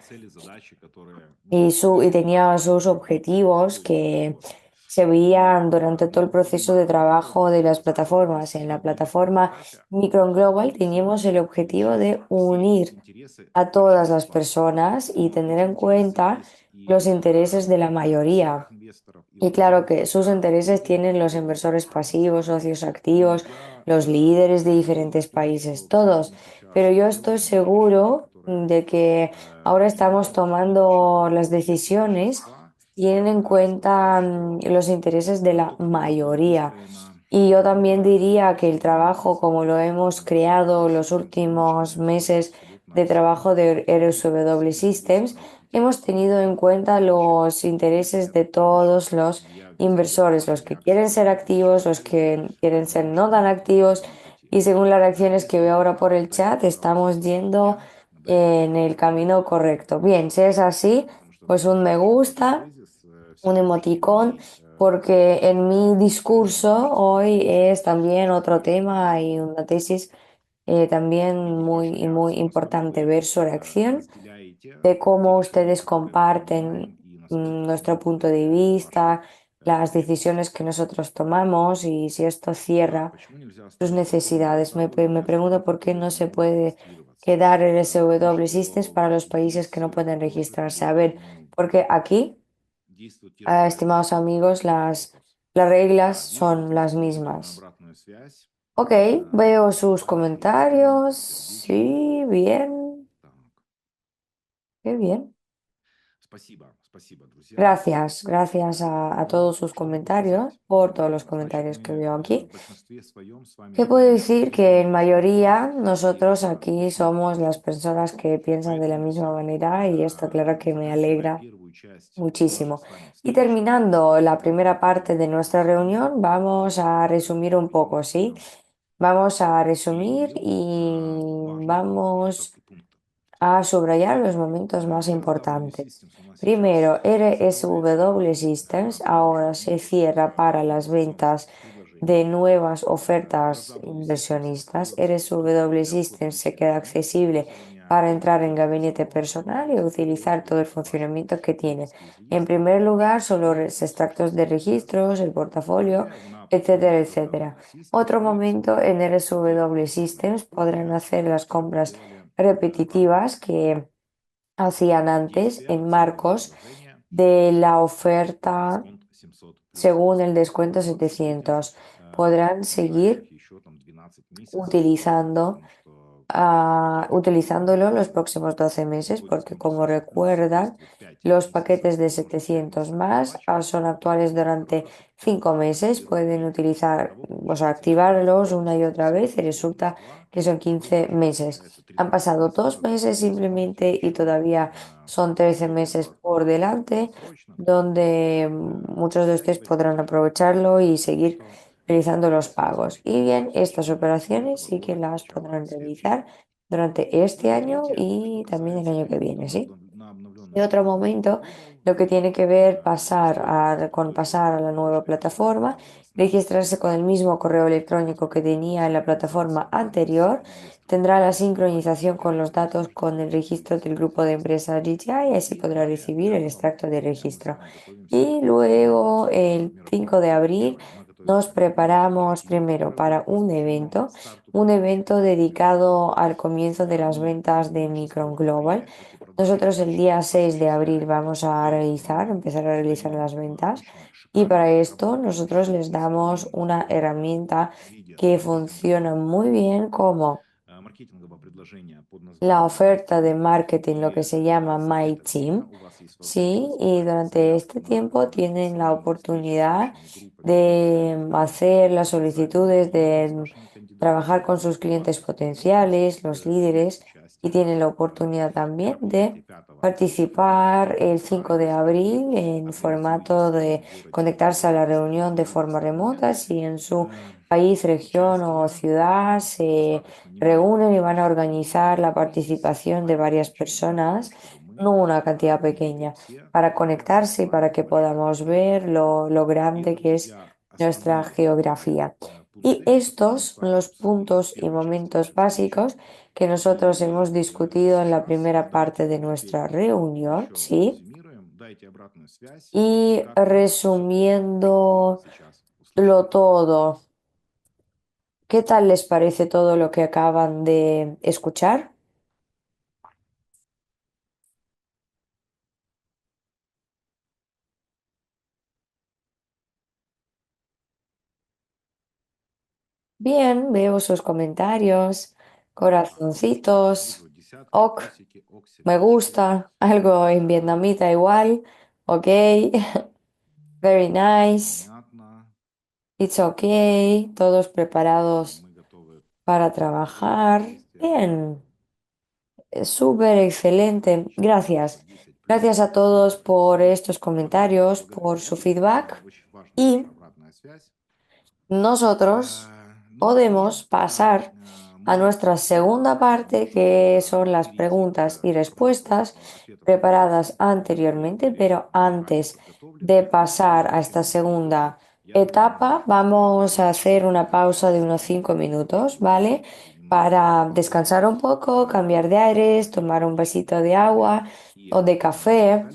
y tenía sus objetivos que se veían durante todo el proceso de trabajo de las plataformas. En la plataforma Micron Global teníamos el objetivo de unir a todas las personas y tener en cuenta los intereses de la mayoría. Y claro que sus intereses tienen los inversores pasivos, socios activos, los líderes de diferentes países, todos. Pero yo estoy seguro de que ahora estamos tomando las decisiones, tienen en cuenta los intereses de la mayoría. Y yo también diría que el trabajo, como lo hemos creado los últimos meses de trabajo de RSW Systems, hemos tenido en cuenta los intereses de todos los inversores, los que quieren ser activos, los que quieren ser no tan activos. Y según las reacciones que veo ahora por el chat, estamos yendo en el camino correcto. Bien, si es así, pues un me gusta, un emoticón, porque en mi discurso hoy es también otro tema y una tesis también muy importante, ver su reacción de cómo ustedes comparten nuestro punto de vista, las decisiones que nosotros tomamos y si esto cierra sus necesidades. Me pregunto por qué no se puede quedar el SW Systems para los países que no pueden registrarse. A ver, porque aquí, estimados amigos, las reglas son las mismas. Ok, veo sus comentarios. Sí, bien, qué bien. Gracias a todos sus comentarios, por todos los comentarios que veo aquí. ¿Qué puedo decir? Que en mayoría nosotros aquí somos las personas que piensan de la misma manera y esto claro que me alegra muchísimo. Y terminando la primera parte de nuestra reunión, vamos a resumir un poco, ¿sí? Vamos a resumir y vamos a subrayar los momentos más importantes. Primero, RSW Systems ahora se cierra para las ventas de nuevas ofertas inversionistas. RSW Systems se queda accesible para entrar en gabinete personal y utilizar todo el funcionamiento que tiene. En primer lugar, son los extractos de registros, el portafolio, etcétera, etcétera. Otro momento, en RSW Systems podrán hacer las compras repetitivas que hacían antes en marcos de la oferta según el descuento 700. Podrán seguir utilizando utilizándolo los próximos 12 meses, porque como recuerdan, los paquetes de 700 más son actuales durante 5 meses. Pueden utilizar, o sea, activarlos una y otra vez y resulta que son 15 meses. Han pasado 2 meses simplemente y todavía son 13 meses por delante, donde muchos de ustedes podrán aprovecharlo y seguir realizando los pagos. Y bien, estas operaciones sí que las podrán realizar durante este año y también el año que viene, ¿sí? Y otro momento, lo que tiene que ver con pasar a la nueva plataforma, registrarse con el mismo correo electrónico que tenía en la plataforma anterior, tendrá la sincronización con los datos con el registro del grupo de empresas GTI y así podrá recibir el extracto de registro. Y luego, el 5 de abril, nos preparamos primero para un evento dedicado al comienzo de las ventas de Micron Global. Nosotros el día 6 de abril vamos a empezar a realizar las ventas y para esto nosotros les damos una herramienta que funciona muy bien como la oferta de marketing, lo que se llama My Team, ¿sí? Y durante este tiempo tienen la oportunidad de hacer las solicitudes, de trabajar con sus clientes potenciales, los líderes, y tienen la oportunidad también de participar el 5 de abril en formato de conectarse a la reunión de forma remota, si en su país, región o ciudad se reúnen y van a organizar la participación de varias personas, no una cantidad pequeña, para conectarse y para que podamos ver lo grande que es nuestra geografía. Y estos son los puntos y momentos básicos que nosotros hemos discutido en la primera parte de nuestra reunión, ¿sí? Y resumiendo lo todo, ¿qué tal les parece todo lo que acaban de escuchar? Bien, veo sus comentarios, corazoncitos, ok, me gusta, algo en vietnamita igual, ok, very nice, it's okay, todos preparados para trabajar. Bien, súper excelente, gracias. Gracias a todos por estos comentarios, por su feedback y nosotros podemos pasar a nuestra segunda parte, que son las preguntas y respuestas preparadas anteriormente, pero antes de pasar a esta segunda etapa, vamos a hacer una pausa de unos 5 minutos, ¿vale? Para descansar un poco, cambiar de aires, tomar un vasito de agua o de café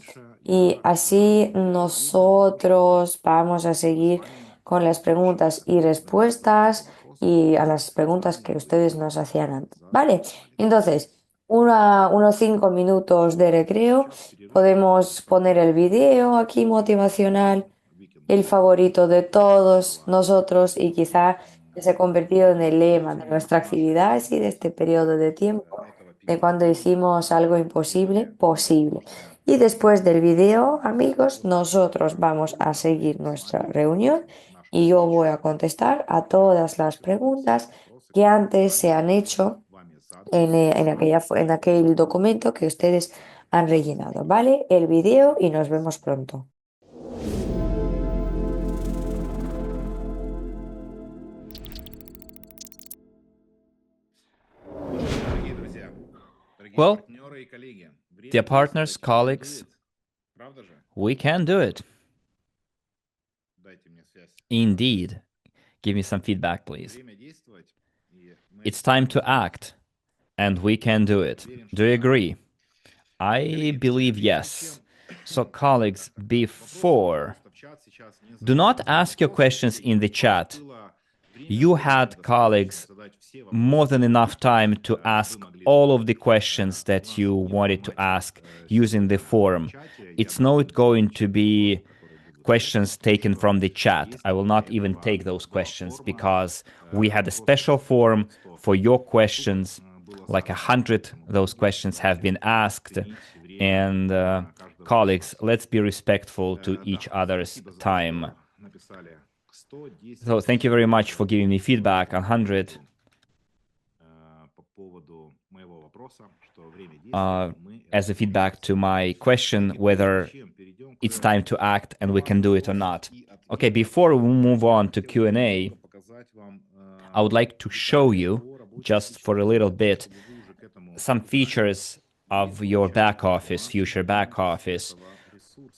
y así nosotros vamos a seguir con las preguntas y respuestas y a las preguntas que ustedes nos hacían antes. Vale, entonces, unos 5 minutos de recreo. Podemos poner el video aquí motivacional, el favorito de todos nosotros y quizá que se ha convertido en el lema de nuestra actividad y de este periodo de tiempo, de cuando hicimos algo imposible, posible. Y después del video, amigos, nosotros vamos a seguir nuestra reunión y yo voy a contestar a todas las preguntas que antes se han hecho en aquel documento que ustedes han rellenado, ¿vale? El video y nos vemos pronto. Well, dear partners, colleagues, we can do it. Indeed. Give me some feedback, please. It's time to act, and we can do it. Do you agree? I believe yes. So, colleagues, before, do not ask your questions in the chat. You had, colleagues, more than enough time to ask all of the questions that you wanted to ask using the forum. It's not going to be questions taken from the chat. I will not even take those questions because we had a special forum for your questions. Like 100 those questions have been asked. And colleagues, let's be respectful to each other's time. So thank you very much for giving me feedback on 100. As a feedback to my question whether it's time to act and we can do it or not. Okay, before we move on to Q&A, I would like to show you, just for a little bit, some features of your back office, future back office,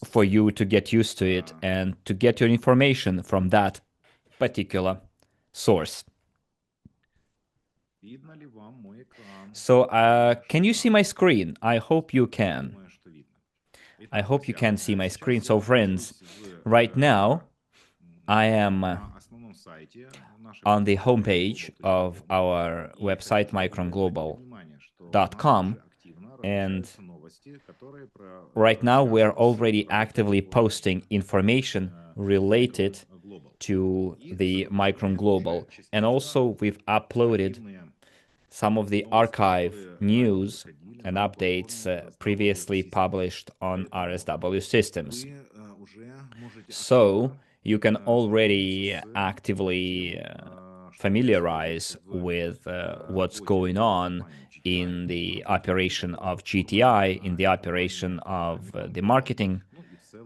for you to get used to it and to get your information from that particular source. So can you see my screen? I hope you can. I hope you can see my screen. So friends, right now I am on the homepage of our website, micronglobal.com, and right now we're already actively posting information related to the Micron Global. And also we've uploaded some of the archive news and updates previously published on RSW systems. So you can already actively familiarize with what's going on in the operation of GTI, in the operation of the marketing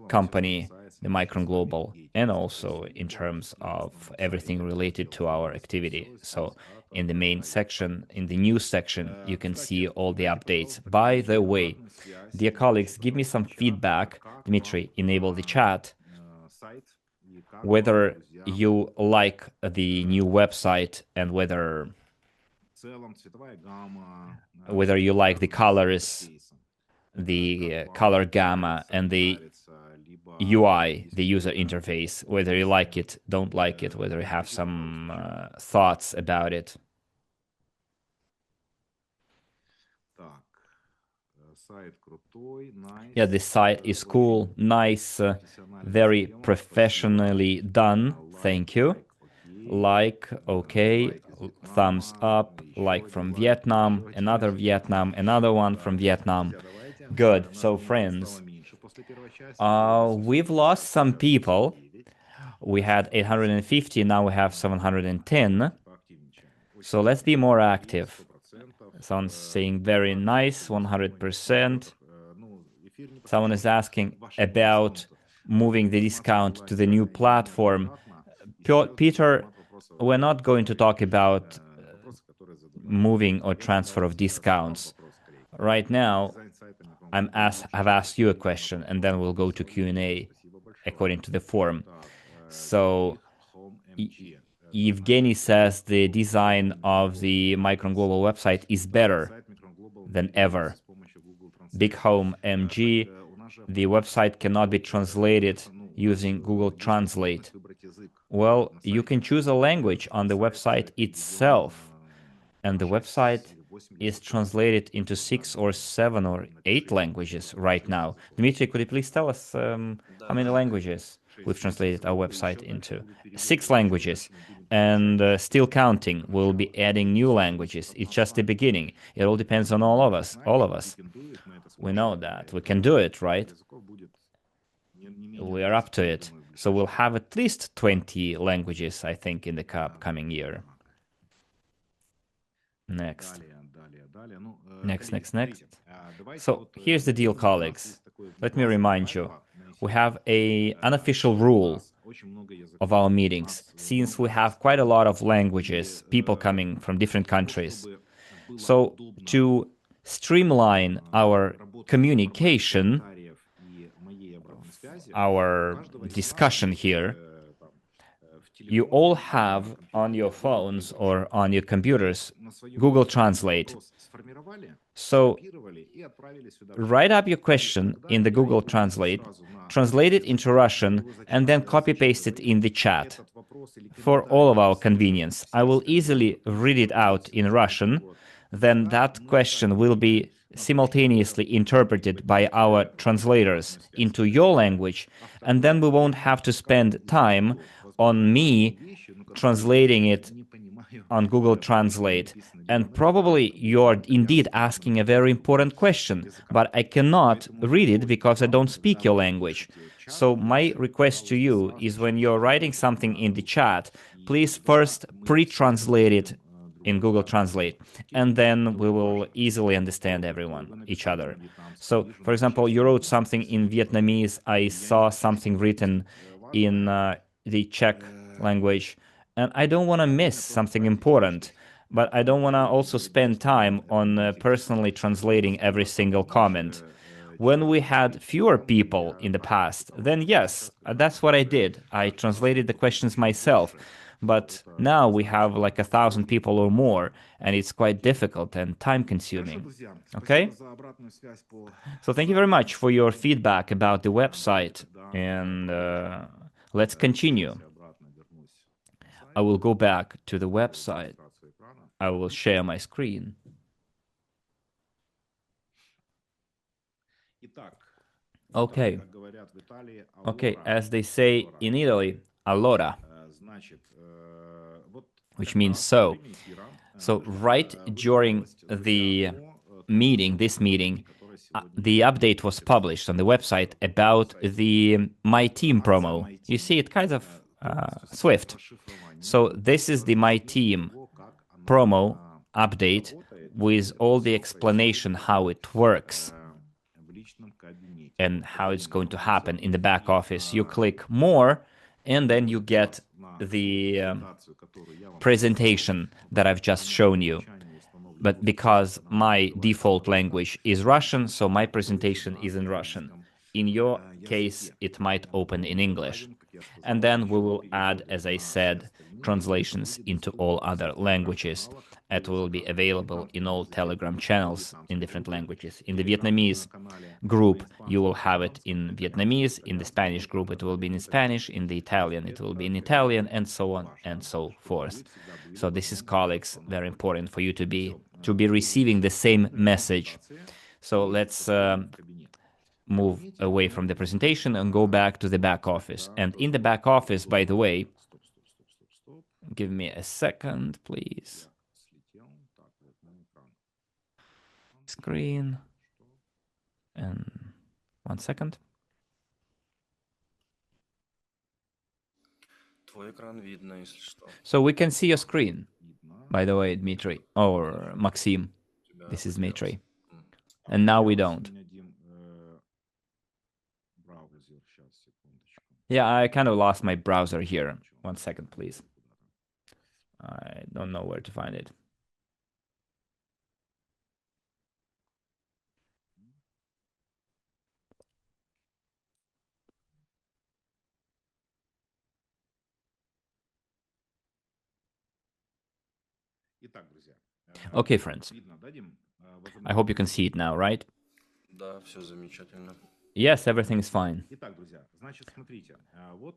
company, the Micron Global, and also in terms of everything related to our activity. So in the main section, in the news section, you can see all the updates. By the way, dear colleagues, give me some feedback. Dmitry, enable the chat. whether you like the new website and whether you like the colors, the color gamma, and the UI, the user interface, whether you like it, don't like it, whether you have some thoughts about it. Yeah, this site is cool, nice, very professionally done. Thank you. Like, okay, thumbs up, like from Vietnam, another one from Vietnam. Good. So, friends, we've lost some people. We had 850, now we have 710. So let's be more active. Someone's saying very nice, 100%. Someone is asking about moving the discount to the new platform. Peter, we're not going to talk about moving or transfer of discounts. Right now, I've asked you a question, and then we'll go to Q&A according to the form. So Evgeny says the design of the Micron Global website is better than ever. Big Home MG, the website cannot be translated using Google Translate. Well, you can choose a language on the website itself, and the website is translated into 6 or 7 or 8 languages right now. Dmitry, could you please tell us how many languages we've translated our website into? 6 languages, and still counting. We'll be adding new languages. It's just the beginning. It all depends on all of us. We know that. We can do it, right? We are up to it. So we'll have at least 20 languages, I think, in the coming year. Next. So here's the deal, colleagues. Let me remind you. We have an unofficial rule of our meetings, since we have quite a lot of languages, people coming from different countries. So to streamline our communication, our discussion here, you all have on your phones or on your computers Google Translate. So write up your question in the Google Translate, translate it into Russian, and then copy-paste it in the chat. For all of our convenience, I will easily read it out in Russian. Then that question will be simultaneously interpreted by our translators into your language, and then we won't have to spend time on me translating it on Google Translate. And probably you're indeed asking a very important question, but I cannot read it because I don't speak your language. So my request to you is, when you're writing something in the chat, please first pre-translate it in Google Translate, and then we will easily understand each other. So, for example, you wrote something in Vietnamese, I saw something written in the Czech language, and I don't want to miss something important, but I don't want to also spend time on personally translating every single comment. When we had fewer people in the past, then yes, that's what I did. I translated the questions myself. But now we have like 1,000 people or more, and it's quite difficult and time-consuming. Okay? So thank you very much for your feedback about the website, and let's continue. I will go back to the website. I will share my screen. Okay. Okay, as they say in Italy, allora, which means so. So right during the meeting, the update was published on the website about the My Team promo. You see it kind of swift. So this is the My Team promo update with all the explanation how it works and how it's going to happen in the back office. You click more, and then you get the presentation that I've just shown you. But because my default language is Russian, so my presentation is in Russian. In your case, it might open in English. And then we will add, as I said, translations into all other languages. It will be available in all Telegram channels in different languages. In the Vietnamese group, you will have it in Vietnamese. In the Spanish group, it will be in Spanish. In the Italian, it will be in Italian, and so on and so forth. So this is, colleagues, very important for you to be receiving the same message. So let's move away from the presentation and go back to the back office. And in the back office, by the way, give me a second, please. Screen. And 1 second. So we can see your screen, by the way, Dmitry, or Maxim. This is Dmitry. And now we don't. Yeah, I kind of lost my browser here. 1 second, please. I don't know where to find it. Okay, friends. I hope you can see it now, right? Yes, everything is fine.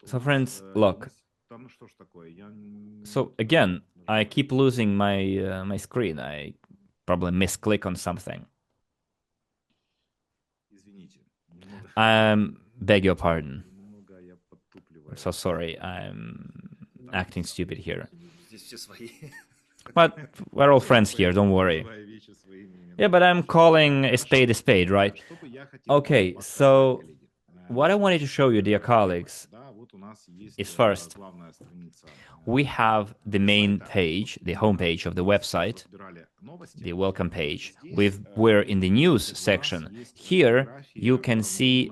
So, friends, look. So again, I keep losing my screen. I probably misclick on something. I beg your pardon. I'm so sorry. I'm acting stupid here. But we're all friends here, don't worry. Yeah, but I'm calling a spade, right? Okay, so what I wanted to show you, dear colleagues, is first, we have the main page, the homepage of the website, the welcome page. We're in the news section. Here, you can see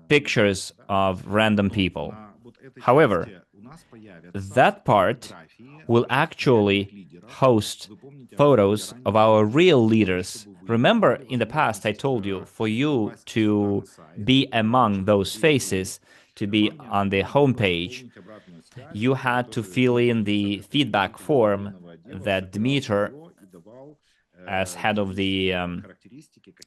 pictures of random people. However, that part will actually host photos of our real leaders. Remember, in the past, I told you, for you to be among those faces, to be on the homepage, you had to fill in the feedback form that Dmitry, as head of the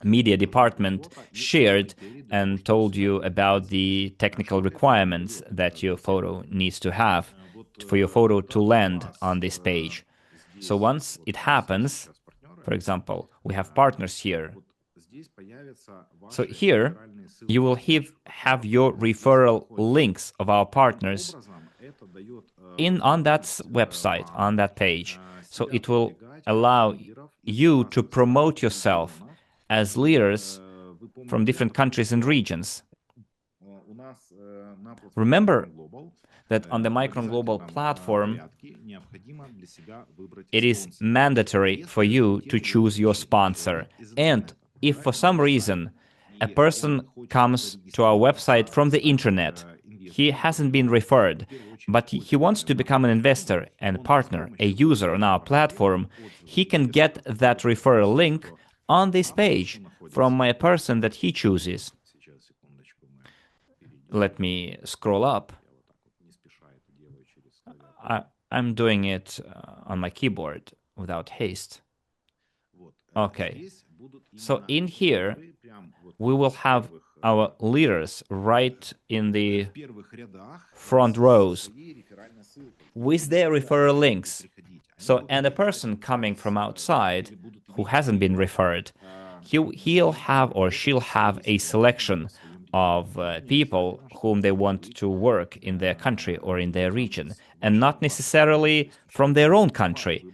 media department, shared and told you about the technical requirements that your photo needs to have for your photo to land on this page. So once it happens, for example, we have partners here. So here, you will have your referral links of our partners on that website, on that page. So it will allow you to promote yourself as leaders from different countries and regions. Remember that on the Micron Global platform, it is mandatory for you to choose your sponsor. And if for some reason a person comes to our website from the internet, he hasn't been referred, but he wants to become an investor and partner, a user on our platform, he can get that referral link on this page from a person that he chooses. Let me scroll up. I'm doing it on my keyboard without haste. Okay. So in here, we will have our leaders right in the front rows with their referral links. So, and a person coming from outside who hasn't been referred, he'll have or she'll have a selection of people whom they want to work in their country or in their region, and not necessarily from their own country.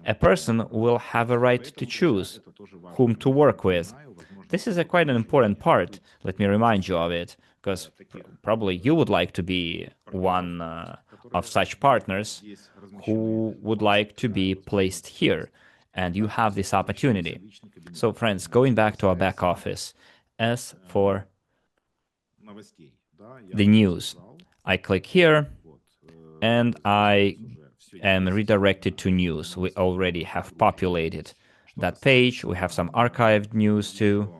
A person will have a right to choose whom to work with. This is quite an important part. Let me remind you of it, because probably you would like to be one of such partners who would like to be placed here, and you have this opportunity. So, friends, going back to our back office, as for the news, I click here, and I am redirected to news. We already have populated that page. We have some archived news too.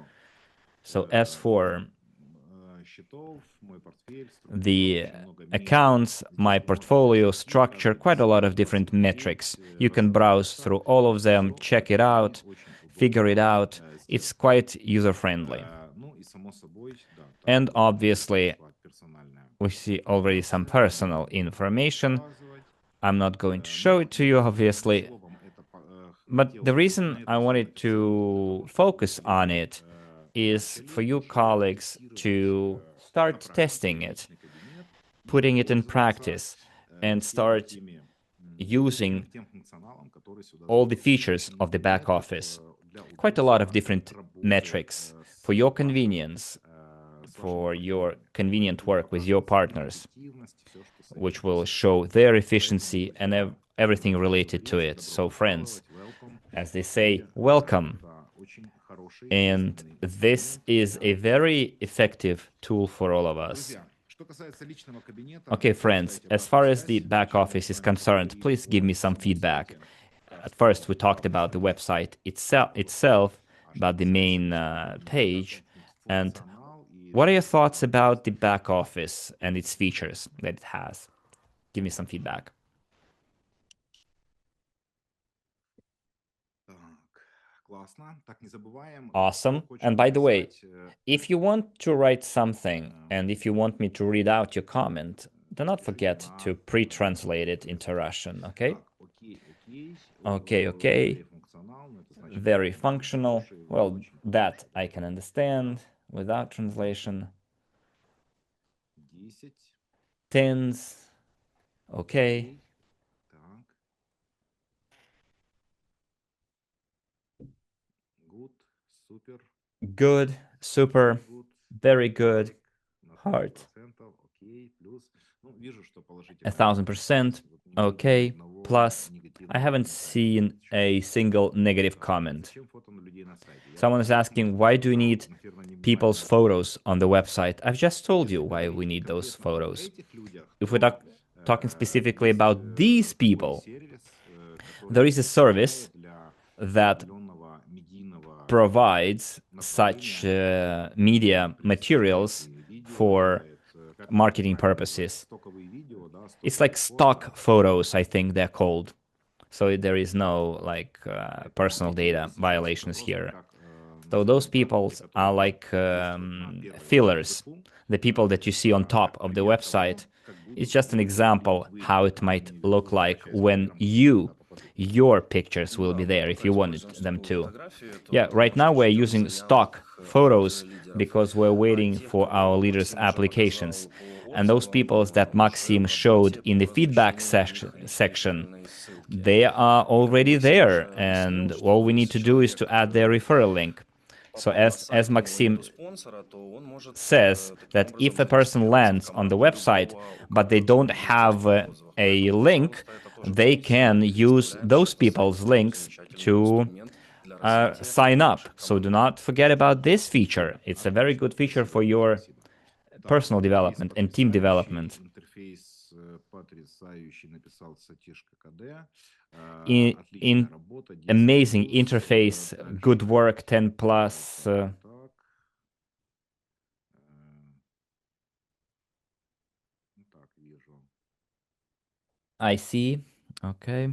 So as for the accounts, my portfolio structure, quite a lot of different metrics. You can browse through all of them, check it out, figure it out. It's quite user-friendly. And obviously, we see already some personal information. I'm not going to show it to you, obviously. But the reason I wanted to focus on it is for you colleagues to start testing it, putting it in practice, and start using all the features of the back office. Quite a lot of different metrics for your convenience, for your convenient work with your partners, which will show their efficiency and everything related to it. So friends, as they say, welcome. And this is a very effective tool for all of us. Okay, friends, as far as the back office is concerned, please give me some feedback. At first, we talked about the website itself, about the main page. And what are your thoughts about the back office and its features that it has? Give me some feedback. Awesome. And by the way, if you want to write something and if you want me to read out your comment, do not forget to pre-translate it into Russian, okay? Okay. Very functional. Well, that I can understand without translation. Tens. Okay. Good, super, very good, heart. 1000%, okay, plus. I haven't seen a single negative comment. Someone is asking, why do you need people's photos on the website? I've just told you why we need those photos. If we're talking specifically about these people, there is a service that provides such media materials for marketing purposes. It's like stock photos, I think they're called. So there is no personal data violations here. So those people are like fillers, the people that you see on top of the website. It's just an example how it might look like when your pictures will be there if you wanted them to. Yeah, right now we're using stock photos because we're waiting for our leaders' applications. And those people that Maxim showed in the feedback section, they are already there. And all we need to do is to add their referral link. So as Maxim says, that if a person lands on the website, but they don't have a link, they can use those people's links to sign up. So do not forget about this feature. It's a very good feature for your personal development and team development. In amazing interface, good work, 10 plus. I see. Okay.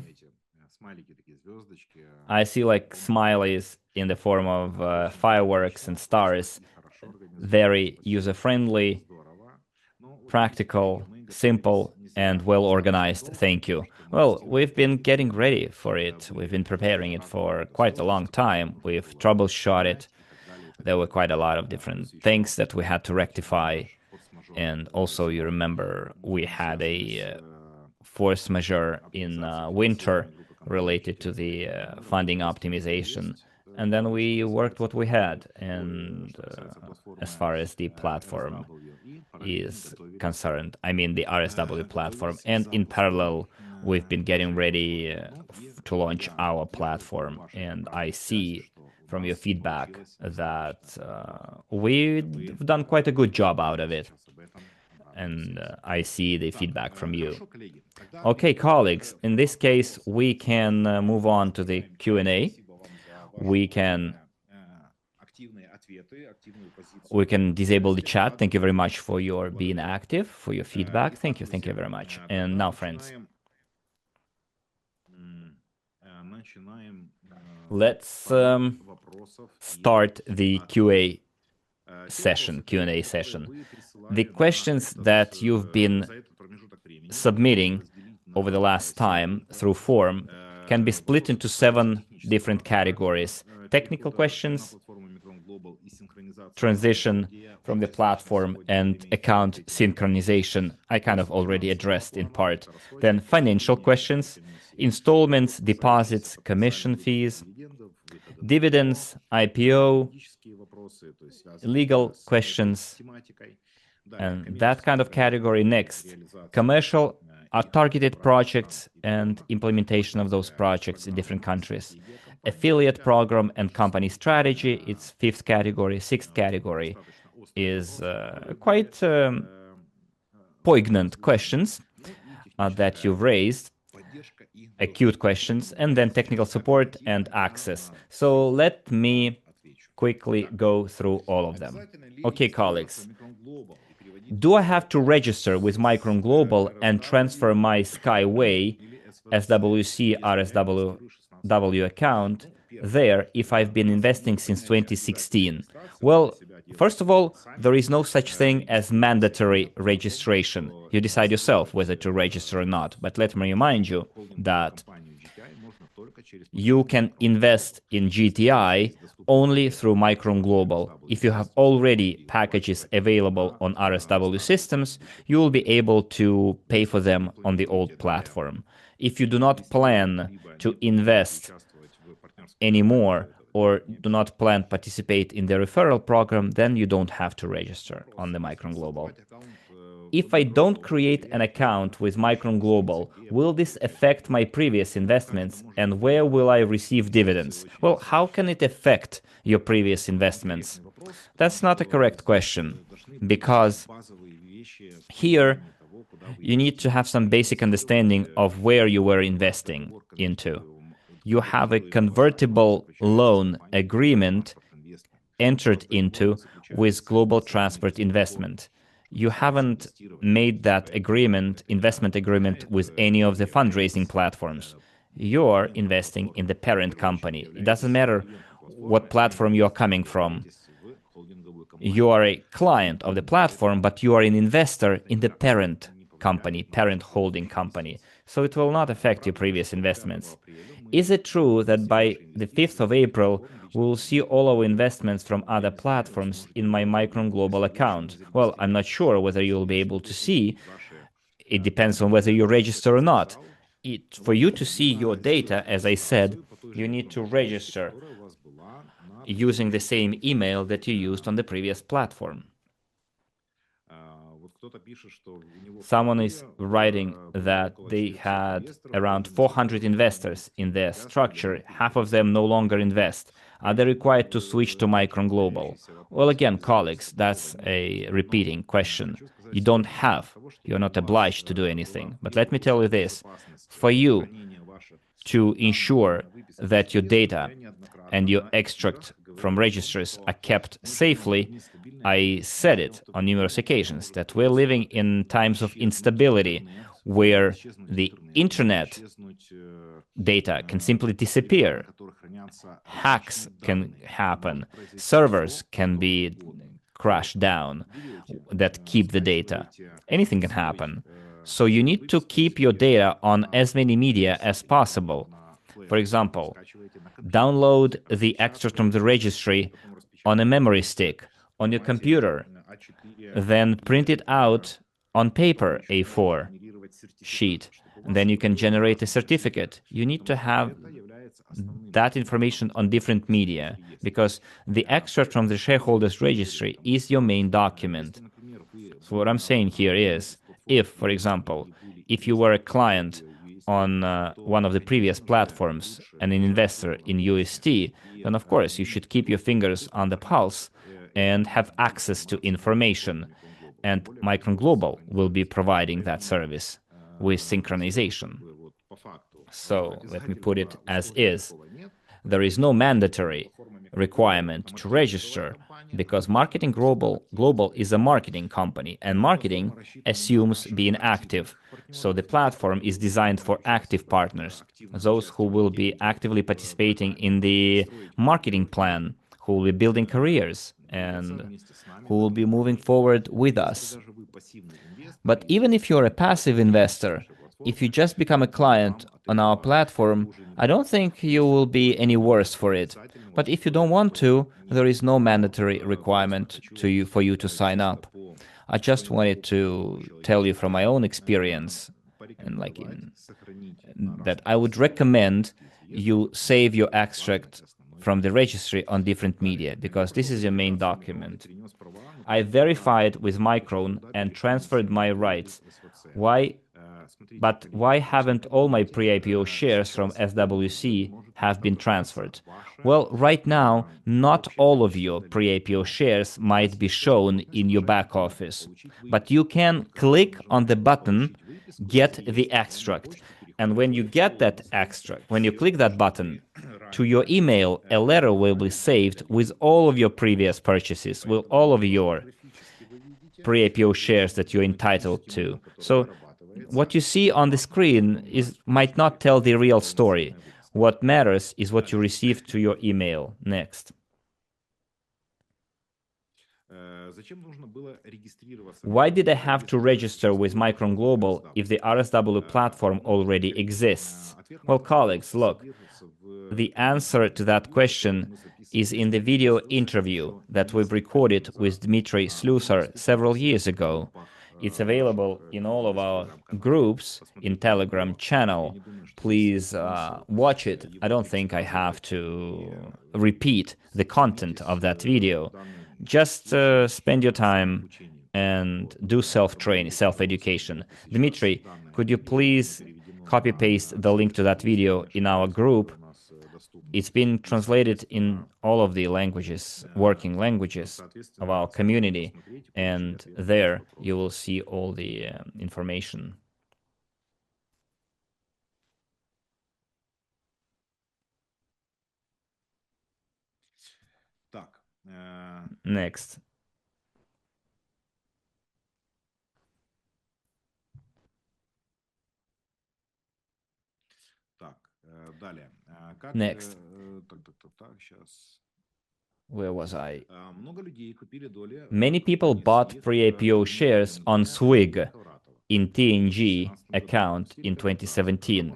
I see like smileys in the form of fireworks and stars. Very user-friendly, practical, simple, and well organized. Thank you. Well, we've been getting ready for it. We've been preparing it for quite a long time. We've troubleshot it. There were quite a lot of different things that we had to rectify. And also, you remember, we had a force majeure in winter related to the funding optimization. And then we worked what we had. And as far as the platform is concerned, I mean the RSW platform. And in parallel, we've been getting ready to launch our platform. And I see from your feedback that we've done quite a good job out of it. And I see the feedback from you. Okay, colleagues, in this case, we can move on to the Q&A. We can We can disable the chat. Thank you very much for your being active, for your feedback. Thank you very much. And now, friends, let's start the Q&A session. The questions that you've been submitting over the last time through form can be split into 7 different categories: technical questions, transition from the platform, and account synchronization. I kind of already addressed in part. Then financial questions, installments, deposits, commission fees, dividends, IPO, legal questions, and that kind of category. Next, commercial are targeted projects and implementation of those projects in different countries. Affiliate program and company strategy, it's 5th category. 6th category is quite poignant questions that you've raised, acute questions, and then technical support and access. So let me quickly go through all of them. Okay, colleagues. Do I have to register with Micron Global and transfer my Skyway SWC RSW account there if I've been investing since 2016? Well, first of all, there is no such thing as mandatory registration. You decide yourself whether to register or not. But let me remind you that you can invest in GTI only through Micron Global. If you have already packages available on RSW systems, you will be able to pay for them on the old platform. If you do not plan to invest anymore or do not plan to participate in the referral program, then you don't have to register on the Micron Global. If I don't create an account with Micron Global, will this affect my previous investments, and where will I receive dividends? Well, how can it affect your previous investments? That's not a correct question, because here you need to have some basic understanding of where you were investing into. You have a convertible loan agreement entered into with Global Transport Investment. You haven't made that investment agreement with any of the fundraising platforms. You're investing in the parent company. It doesn't matter what platform you're coming from. You are a client of the platform, but you are an investor in the parent company, parent holding company. So it will not affect your previous investments. Is it true that by the 5th of April, we'll see all our investments from other platforms in my Micron Global account? Well, I'm not sure whether you'll be able to see. It depends on whether you register or not. For you to see your data, as I said, you need to register using the same email that you used on the previous platform. Someone is writing that they had around 400 investors in their structure. Half of them no longer invest. Are they required to switch to Micron Global? Well, again, colleagues, that's a repeating question. You don't have. You're not obliged to do anything. But let me tell you this. For you to ensure that your data and your extract from registers are kept safely, I said it on numerous occasions that we're living in times of instability where the internet data can simply disappear. Hacks can happen. Servers can be crashed down that keep the data. Anything can happen. So you need to keep your data on as many media as possible. For example, download the extract from the registry on a memory stick on your computer, then print it out on paper A4 sheet, and then you can generate a certificate. You need to have that information on different media because the extract from the shareholders registry is your main document. So what I'm saying here is, if, for example, if you were a client on one of the previous platforms and an investor in UST, then of course you should keep your fingers on the pulse and have access to information. And Micron Global will be providing that service with synchronization. So let me put it as is. There is no mandatory requirement to register because Marketing Global is a marketing company, and marketing assumes being active. So the platform is designed for active partners, those who will be actively participating in the marketing plan, who will be building careers, and who will be moving forward with us. But even if you're a passive investor, if you just become a client on our platform, I don't think you will be any worse for it. But if you don't want to, there is no mandatory requirement for you to sign up. I just wanted to tell you from my own experience and that I would recommend you save your extract from the registry on different media because this is your main document. I verified with Micron and transferred my rights. But why haven't all my pre-IPO shares from SWC have been transferred? Well, right now, not all of your pre-IPO shares might be shown in your back office, but you can click on the button, get the extract. And when you get that extract, when you click that button, to your email, a letter will be saved with all of your previous purchases, with all of your pre-IPO shares that you're entitled to. So what you see on the screen might not tell the real story. What matters is what you receive to your email. Next. Why did I have to register with Micron Global if the RSW platform already exists? Well, colleagues, look, the answer to that question is in the video interview that we've recorded with Dmitry Slusar several years ago. It's available in all of our groups in Telegram channel. Please watch it. I don't think I have to repeat the content of that video. Just spend your time and do self-training, self-education. Dmitry, could you please copy-paste the link to that video in our group? It's been translated in all of the languages, working languages of our community, and there you will see all the information. Next. Next. Where was I? Many people bought pre-IPO shares on SWIG in TNG account in 2017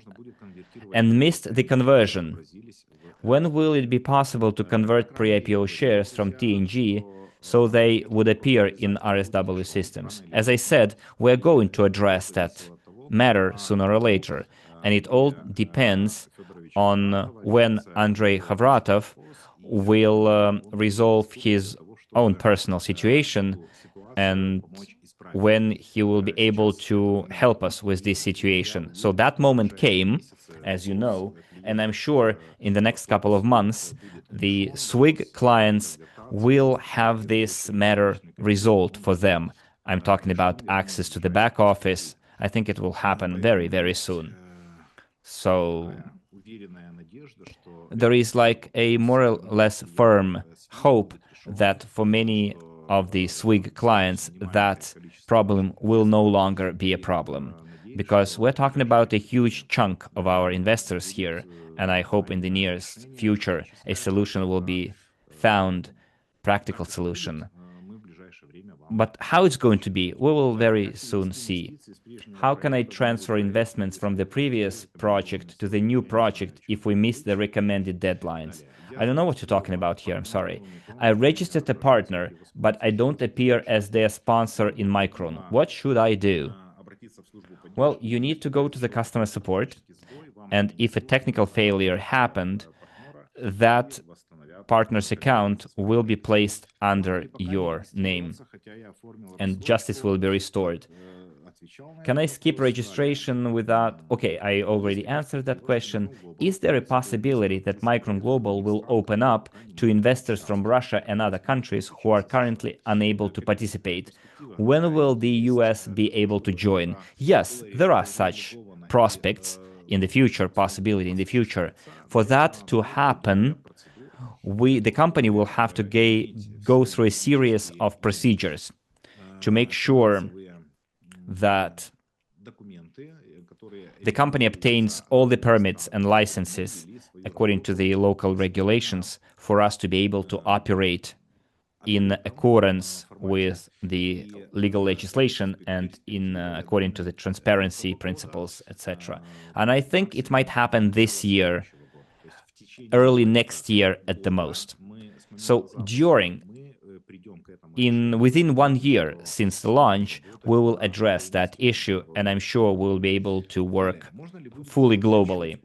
and missed the conversion. When will it be possible to convert pre-IPO shares from TNG so they would appear in RSW systems? As I said, we're going to address that matter sooner or later, and it all depends on when Andrei Khavratov will resolve his own personal situation and when he will be able to help us with this situation. So that moment came, as you know, and I'm sure in the next couple of months, the SWIG clients will have this matter resolved for them. I'm talking about access to the back office. I think it will happen very, very soon. So there is like a more or less firm hope that for many of the SWIG clients, that problem will no longer be a problem. Because we're talking about a huge chunk of our investors here, and I hope in the nearest future a solution will be found, practical solution. But how it's going to be, we will very soon see. How can I transfer investments from the previous project to the new project if we miss the recommended deadlines? I don't know what you're talking about here, I'm sorry. I registered a partner, but I don't appear as their sponsor in Micron. What should I do? Well, you need to go to the customer support, and if a technical failure happened, that partner's account will be placed under your name, and justice will be restored. Can I skip registration without... Okay, I already answered that question. Is there a possibility that Micron Global will open up to investors from Russia and other countries who are currently unable to participate? When will the US be able to join? Yes, there are such prospects in the future, possibility in the future. For that to happen, the company will have to go through a series of procedures to make sure that the company obtains all the permits and licenses according to the local regulations for us to be able to operate in accordance with the legal legislation and according to the transparency principles, etc. And I think it might happen this year, early next year at the most. So within 1 year since the launch, we will address that issue, and I'm sure we'll be able to work fully globally.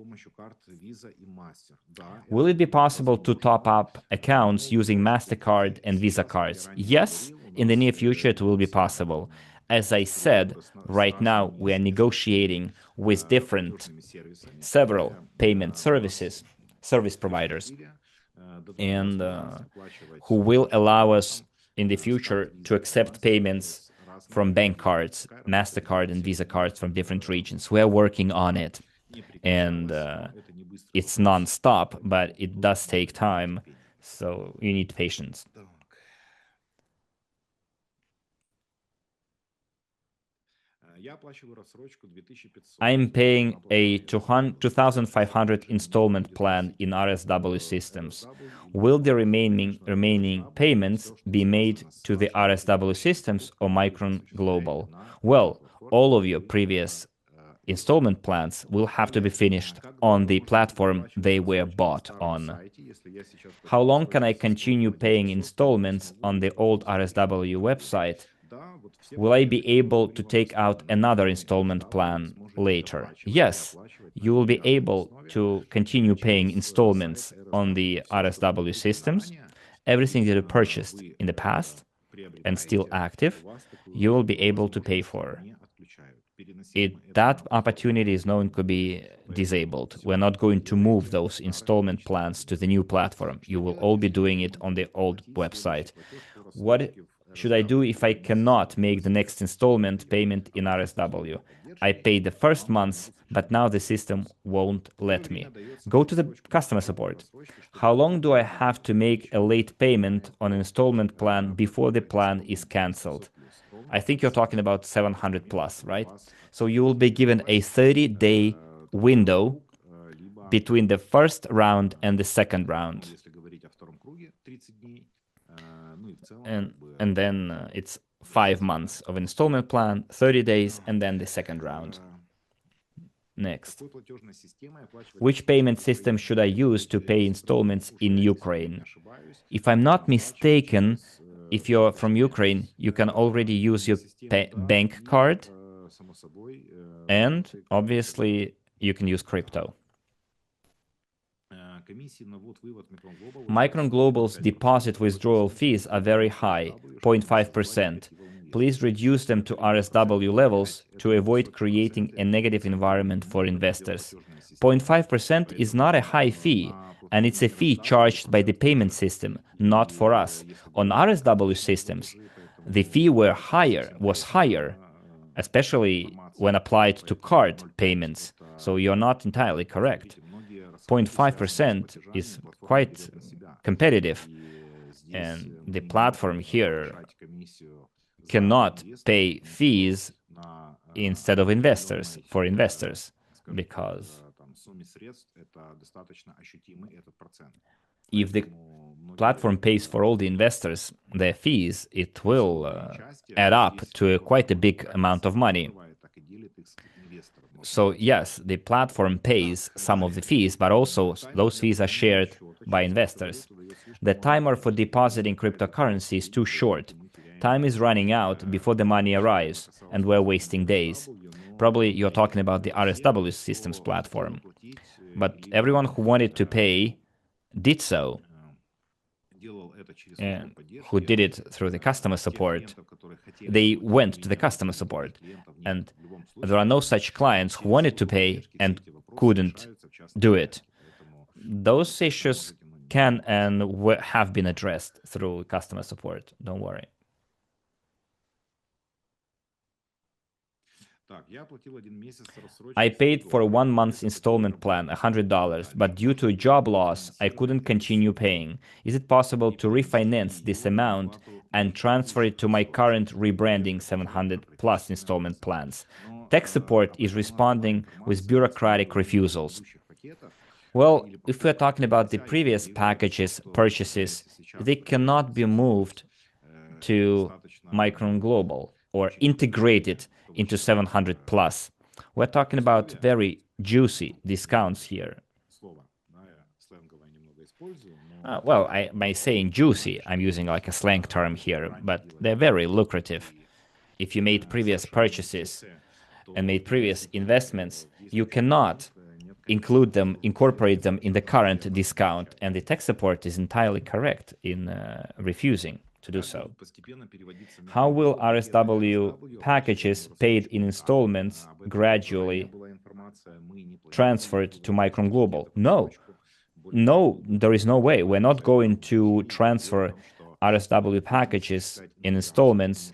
Will it be possible to top up accounts using MasterCard and Visa cards? Yes, in the near future it will be possible. As I said, right now we are negotiating with several payment service providers, and who will allow us in the future to accept payments from bank cards, MasterCard and Visa cards from different regions. We are working on it, and it's non-stop, but it does take time, so you need patience. I'm paying a 2,500 installment plan in RSW systems. Will the remaining payments be made to the RSW systems or Micron Global? Well, all of your previous installment plans will have to be finished on the platform they were bought on. How long can I continue paying installments on the old RSW website? Will I be able to take out another installment plan later? Yes, you will be able to continue paying installments on the RSW systems. Everything that you purchased in the past and still active, you will be able to pay for. That opportunity is known to be disabled. We're not going to move those installment plans to the new platform. You will all be doing it on the old website. What should I do if I cannot make the next installment payment in RSW? I paid the first month, but now the system won't let me. Go to the customer support. How long do I have to make a late payment on an installment plan before the plan is cancelled? I think you're talking about 700 plus, right? So you will be given a 30-day window between the first round and the second round. And then it's 5 months of installment plan, 30 days, and then the second round. Next. Which payment system should I use to pay installments in Ukraine? If I'm not mistaken, if you're from Ukraine, you can already use your bank card, and obviously you can use crypto. Micron Global's deposit withdrawal fees are very high, 0.5%. Please reduce them to RSW levels to avoid creating a negative environment for investors. 0.5% is not a high fee, and it's a fee charged by the payment system, not for us. On RSW systems, the fee was higher, especially when applied to card payments, so you're not entirely correct. 0.5% is quite competitive, and the platform here cannot pay fees instead of for investors, because if the platform pays for all the investors their fees, it will add up to quite a big amount of money. So yes, the platform pays some of the fees, but also those fees are shared by investors. The timer for depositing cryptocurrency is too short. Time is running out before the money arrives, and we're wasting days. Probably you're talking about the RSW systems platform. But everyone who wanted to pay did so, and who did it through the customer support. They went to the customer support, and there are no such clients who wanted to pay and couldn't do it. Those issues can and have been addressed through customer support. Don't worry. I paid for a 1 month installment plan, $100, but due to a job loss, I couldn't continue paying. Is it possible to refinance this amount and transfer it to my current rebranding 700 plus installment plans? Tech support is responding with bureaucratic refusals. Well, if we're talking about the previous packages, purchases, they cannot be moved to Micron Global or integrated into 700 plus. We're talking about very juicy discounts here. Well, by saying juicy, I'm using like a slang term here, but they're very lucrative. If you made previous purchases and made previous investments, you cannot incorporate them in the current discount, and the tech support is entirely correct in refusing to do so. How will RSW packages paid in installments gradually transferred to Micron Global? No, there is no way. We're not going to transfer RSW packages in installments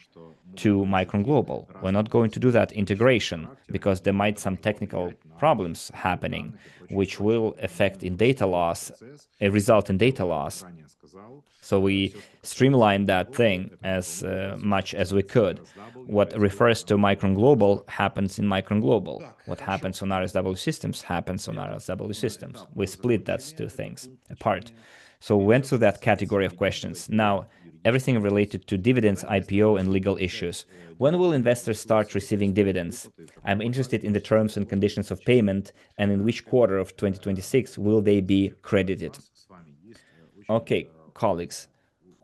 to Micron Global. We're not going to do that integration because there might some technical problems happening, which will result in data loss. So we streamlined that thing as much as we could. What refers to Micron Global happens in Micron Global. What happens on RSW systems happens on RSW systems. We split those two things apart. So we went through that category of questions. Now, everything related to dividends, IPO, and legal issues. When will investors start receiving dividends? I'm interested in the terms and conditions of payment, and in which quarter of 2026 will they be credited? Okay, colleagues,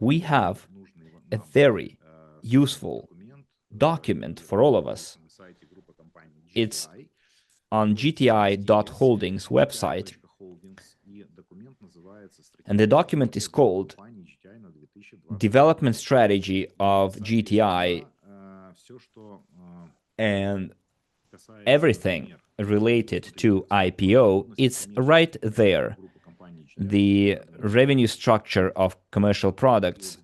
we have a very useful document for all of us. It's on gti.holdings website, and the document is called Development Strategy of GTI, and everything related to IPO, it's right there. The revenue structure of commercial products,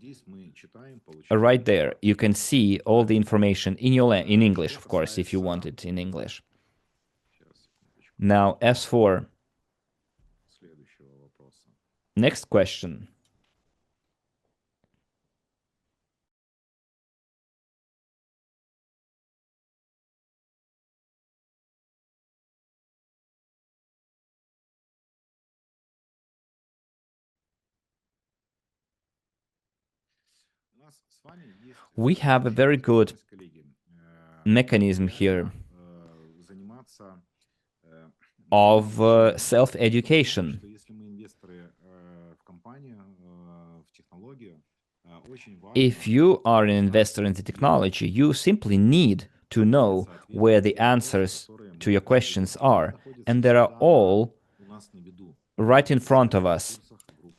right there. You can see all the information in English, of course, if you want it in English. Now, as for next question. We have a very good mechanism here of self-education. If you are an investor in the technology, you simply need to know where the answers to your questions are, and they are all right in front of us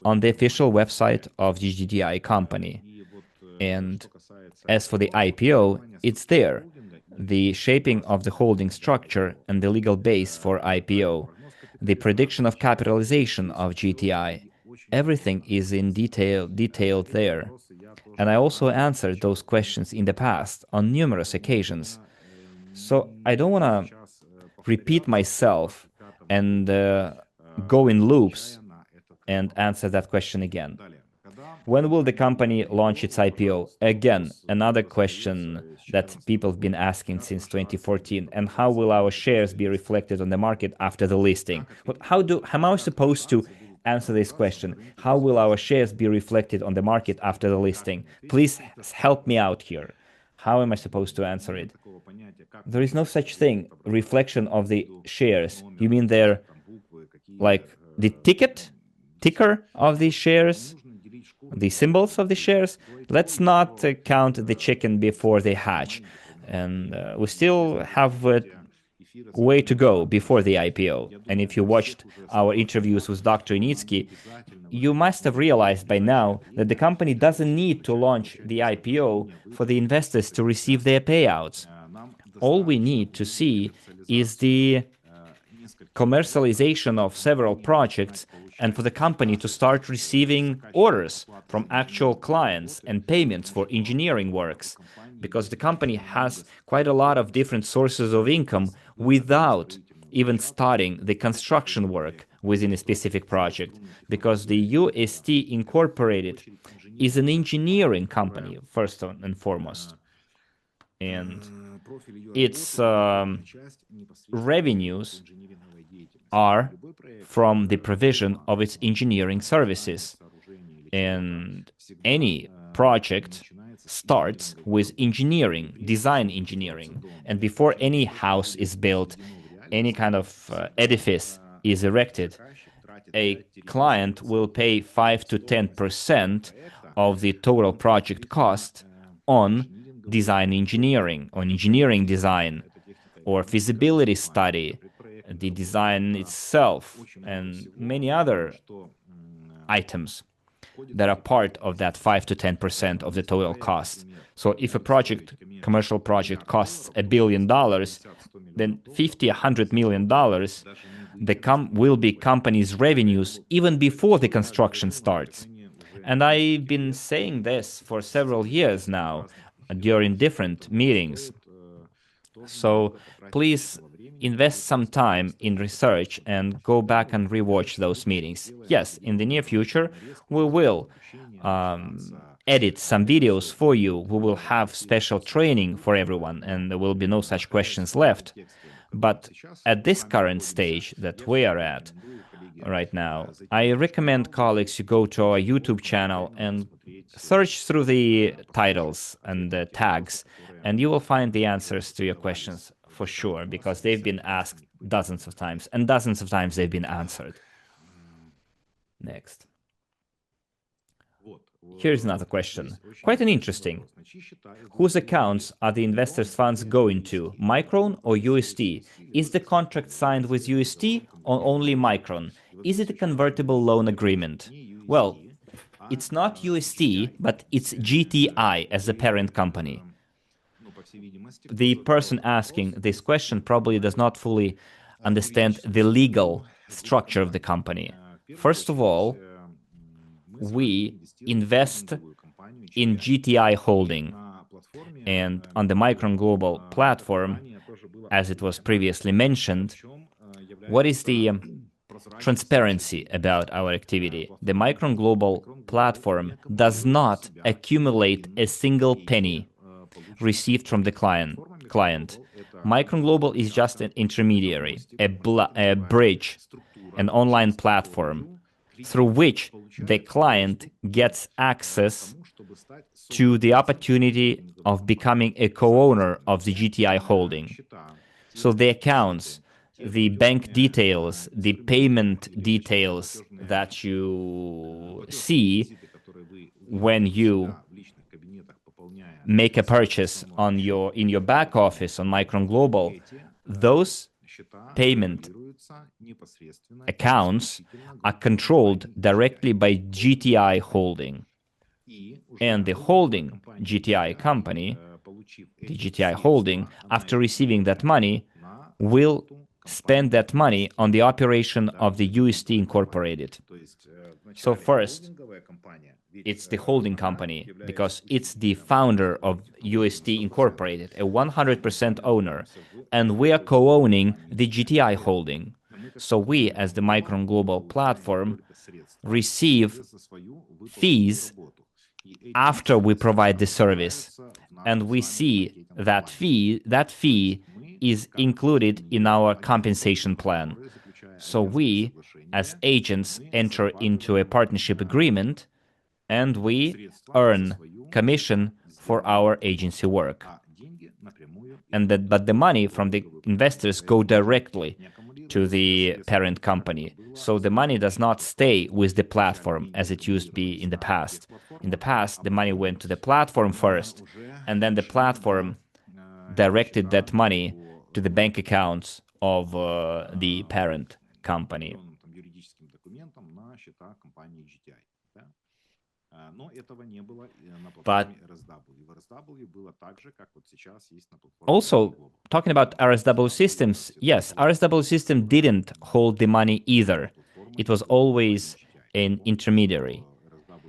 on the official website of the GTI company. And as for the IPO, it's there. The shaping of the holding structure and the legal base for IPO, the prediction of capitalization of GTI, everything is in detailed there. And I also answered those questions in the past on numerous occasions. So I don't want to repeat myself and go in loops and answer that question again. When will the company launch its IPO? Again, another question that people have been asking since 2014. And how will our shares be reflected on the market after the listing? But how am I supposed to answer this question? How will our shares be reflected on the market after the listing? Please help me out here. How am I supposed to answer it? There is no such thing, reflection of the shares. You mean they're like the ticker of the shares? The symbols of the shares? Let's not count the chicken before they hatch. And we still have a way to go before the IPO. And if you watched our interviews with Dr. Initsky, you must have realized by now that the company doesn't need to launch the IPO for the investors to receive their payouts. All we need to see is the commercialization of several projects and for the company to start receiving orders from actual clients and payments for engineering works. because the company has quite a lot of different sources of income without even starting the construction work within a specific project, because the UST Incorporated is an engineering company, first and foremost. And its revenues are from the provision of its engineering services. And any project starts with engineering, design engineering. And before any house is built, any kind of edifice is erected, a client will pay 5 to 10% of the total project cost on design engineering, on engineering design, or feasibility study, the design itself, and many other items that are part of that 5 to 10% of the total cost. So if a commercial project costs $1 billion, then $50, $100 million will be companies' revenues even before the construction starts. And I've been saying this for several years now during different meetings. So please invest some time in research and go back and rewatch those meetings. Yes, in the near future, we will edit some videos for you. We will have special training for everyone, and there will be no such questions left. But at this current stage that we are at right now, I recommend colleagues you go to our YouTube channel and search through the titles and the tags, and you will find the answers to your questions for sure, because they've been asked dozens of times, and dozens of times they've been answered. Next. Here's another question. Quite an interesting. Whose accounts are the investors' funds going to, Micron or UST? Is the contract signed with UST or only Micron? Is it a convertible loan agreement? Well, it's not UST, but it's GTI as the parent company. The person asking this question probably does not fully understand the legal structure of the company. First of all, we invest in GTI holding, and on the Micron Global platform, as it was previously mentioned, what is the transparency about our activity? The Micron Global platform does not accumulate a single penny received from the client. Micron Global is just an intermediary, a bridge, an online platform through which the client gets access to the opportunity of becoming a co-owner of the GTI holding. So the accounts, the bank details, the payment details that you see when you make a purchase in your back office on Micron Global, those payment accounts are controlled directly by GTI holding. And the holding GTI company, the GTI holding, after receiving that money, will spend that money on the operation of the UST Incorporated. So first, it's the holding company, because it's the founder of UST Incorporated, a 100% owner, and we are co-owning the GTI holding. So we, as the Micron Global platform, receive fees after we provide the service, and we see that fee is included in our compensation plan. So we, as agents, enter into a partnership agreement, and we earn commission for our agency work. But the money from the investors go directly to the parent company. So the money does not stay with the platform as it used to be in the past. In the past, the money went to the platform first, and then the platform directed that money to the bank accounts of the parent company. But also, talking about RSW systems, yes, RSW system didn't hold the money either. It was always an intermediary,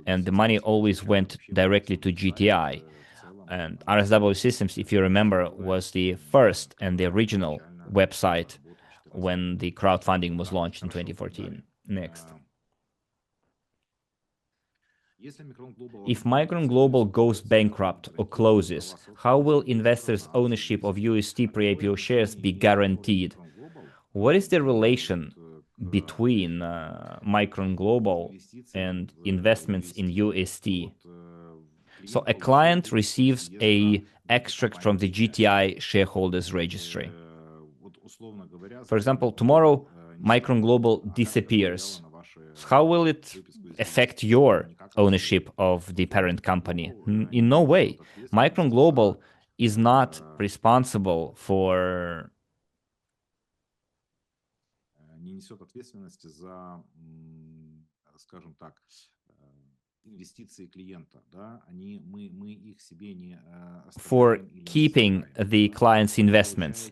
and the money always went directly to GTI. And RSW Systems, if you remember, was the first and the original website when the crowdfunding was launched in 2014. Next. If Micron Global goes bankrupt or closes, how will investors' ownership of UST pre-IPO shares be guaranteed? What is the relation between Micron Global and investments in UST? So a client receives a extract from the GTI shareholders registry. For example, tomorrow Micron Global disappears. How will it affect your ownership of the parent company? In no way. Micron Global is not responsible for keeping the client's investments.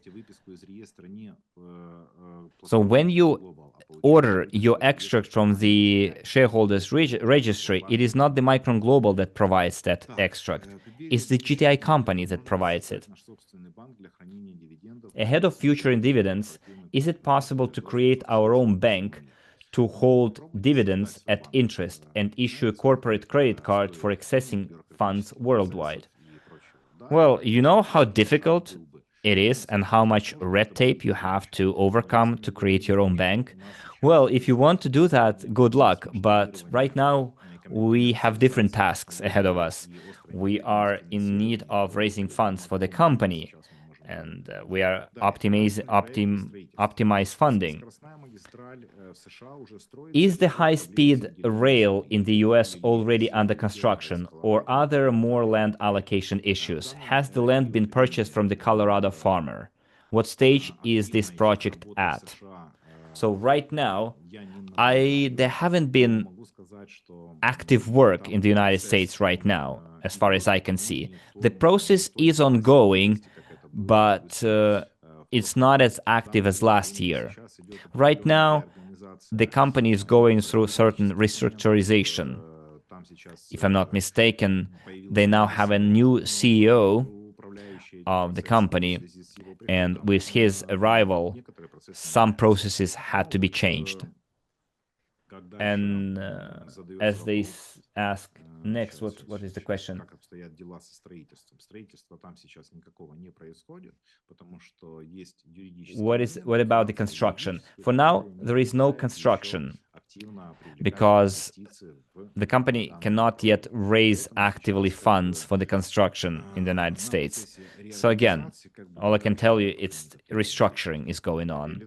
So when you order your extract from the shareholders registry, it is not the Micron Global that provides that extract. It's the GTI company that provides it. Ahead of future dividends, is it possible to create our own bank to hold dividends at interest and issue a corporate credit card for accessing funds worldwide? Well, you know how difficult it is and how much red tape you have to overcome to create your own bank? Well, if you want to do that, good luck. But right now, we have different tasks ahead of us. We are in need of raising funds for the company, and we are optimize funding. Is the high-speed rail in the US already under construction, or are there more land allocation issues? Has the land been purchased from the Colorado farmer? What stage is this project at? So right now, there haven't been active work in the United States right now, as far as I can see. The process is ongoing, but it's not as active as last year. Right now, the company is going through certain restructurization. If I'm not mistaken, they now have a new CEO of the company, and with his arrival, some processes had to be changed. And as they ask next, what is the question? What about the construction? For now, there is no construction because the company cannot yet raise actively funds for the construction in the United States. So again, all I can tell you, it's restructuring is going on.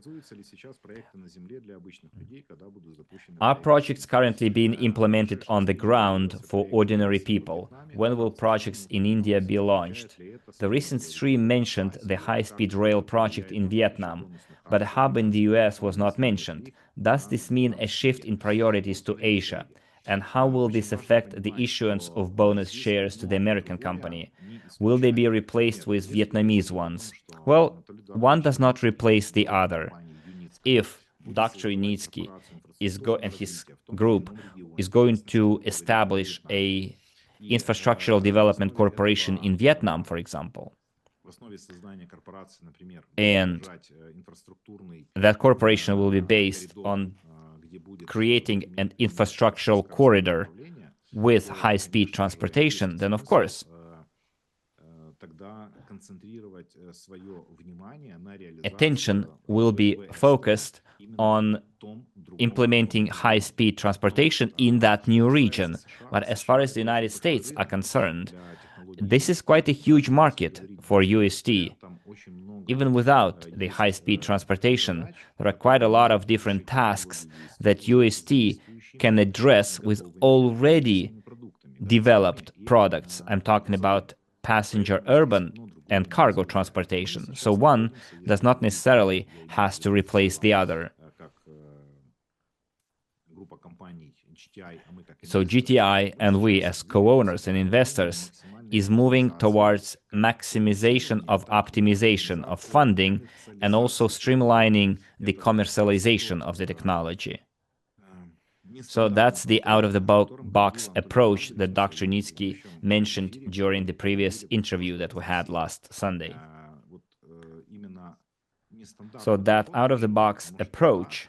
Are projects currently being implemented on the ground for ordinary people? When will projects in India be launched? The recent stream mentioned the high-speed rail project in Vietnam, but a hub in the US was not mentioned. Does this mean a shift in priorities to Asia? And how will this affect the issuance of bonus shares to the American company? Will they be replaced with Vietnamese ones? Well, one does not replace the other. If Dr. Initsky and his group is going to establish a infrastructural development corporation in Vietnam, for example, and that corporation will be based on creating an infrastructural corridor with high-speed transportation, then of course, attention will be focused on implementing high-speed transportation in that new region. But as far as the United States are concerned, this is quite a huge market for UST. Even without the high-speed transportation, there are quite a lot of different tasks that UST can address with already developed products. I'm talking about passenger urban and cargo transportation. So one does not necessarily has to replace the other. So GTI and we as co-owners and investors is moving towards maximization of optimization of funding and also streamlining the commercialization of the technology. So that's the out-of-the-box approach that Dr. Nitsky mentioned during the previous interview that we had last Sunday. So that out-of-the-box approach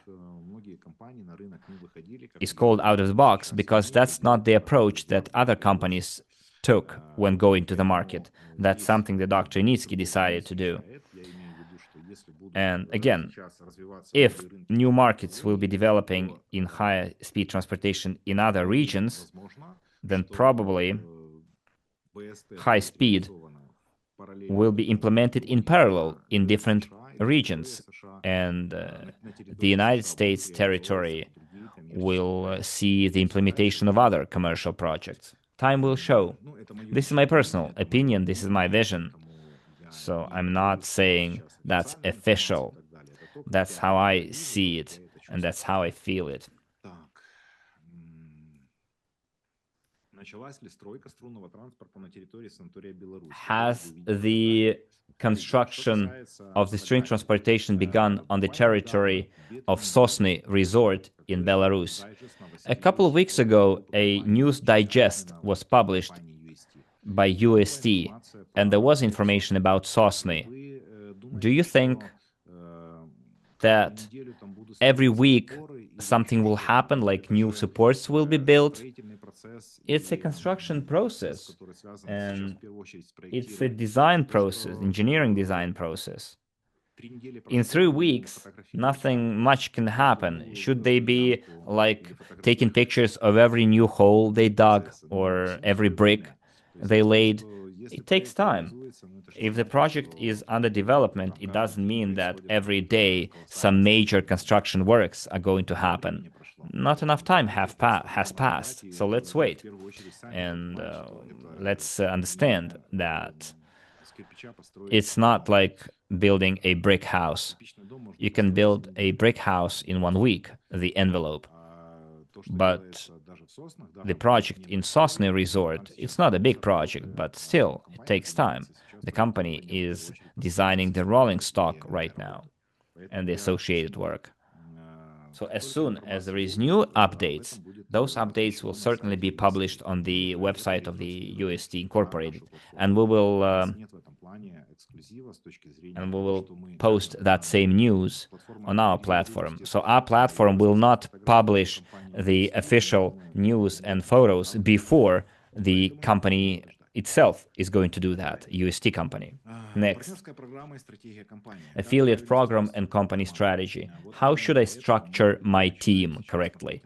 is called out-of-the-box because that's not the approach that other companies took when going to the market. That's something that Dr. Nitsky decided to do. And again, if new markets will be developing in higher speed transportation in other regions, then probably high speed will be implemented in parallel in different regions. And the United States territory will see the implementation of other commercial projects. Time will show. This is my personal opinion, this is my vision. So I'm not saying that's official. That's how I see it, and that's how I feel it. Has the construction of the string transportation begun on the territory of Sosny Resort in Belarus? A couple of weeks ago, a news digest was published by UST, and there was information about Sosny. Do you think that every week something will happen, like new supports will be built? It's a construction process, and it's a design process, engineering design process. In 3 weeks, nothing much can happen. Should they be like taking pictures of every new hole they dug or every brick they laid? It takes time. If the project is under development, it doesn't mean that every day some major construction works are going to happen. Not enough time has passed, so let's wait. And let's understand that it's not like building a brick house. You can build a brick house in 1 week, the envelope. But the project in Sosny Resort, it's not a big project, but still, it takes time. The company is designing the rolling stock right now and the associated work. So as soon as there is new updates, those updates will certainly be published on the website of the UST Incorporated, and we will post that same news on our platform. So our platform will not publish the official news and photos before the company itself is going to do that, UST company. Next, affiliate program and company strategy. How should I structure my team correctly?